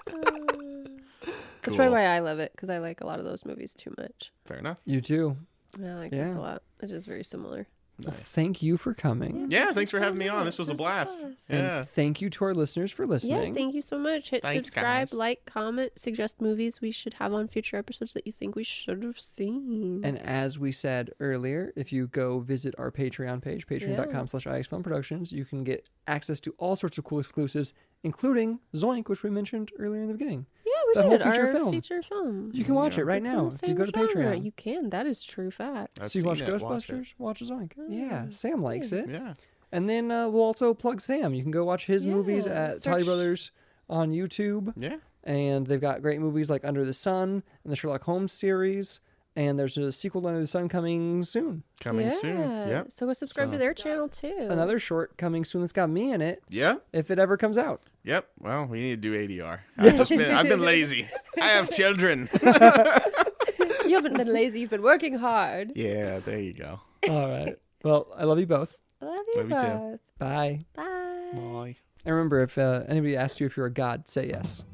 That's probably why I love it, because I like a lot of those movies too much. Fair enough. You too. Yeah, I like this a lot. It is very similar. Well, thank you for coming. Yeah, thanks for having me on. This was a blast. Yeah. And thank you to our listeners for listening. Yes, thank you so much. Hit Thanks, subscribe, guys. like, comment, suggest movies we should have on future episodes that you think we should have seen. And as we said earlier, if you go visit our Patreon page, patreon.com/ixfilmproductions, you can get access to all sorts of cool exclusives, including Zoink, which we mentioned earlier in the beginning. Yeah, we that did. whole feature Our film. feature film. You can watch it right It's in now the if you same go to genre. Patreon. You can. That is true fact. I've So you watch seen it, watch it. Ghostbusters, watch Zoink. Yeah, Sam likes it. Yeah. And then we'll also plug Sam. You can go watch his movies at Tady Brothers on YouTube. Yeah. And they've got great movies like Under the Sun and the Sherlock Holmes series. And there's a sequel to Under the Sun coming soon. Coming soon. Yep. So go subscribe to their channel too. Another short coming soon that's got me in it. Yeah. If it ever comes out. Yep. Well, we need to do ADR. I've been lazy. I have children. You haven't been lazy. You've been working hard. Yeah, there you go. All right. Well, I love you both. I love you Love you too. both. Bye. Bye. Bye. And remember, if anybody asks you if you're a god, say yes.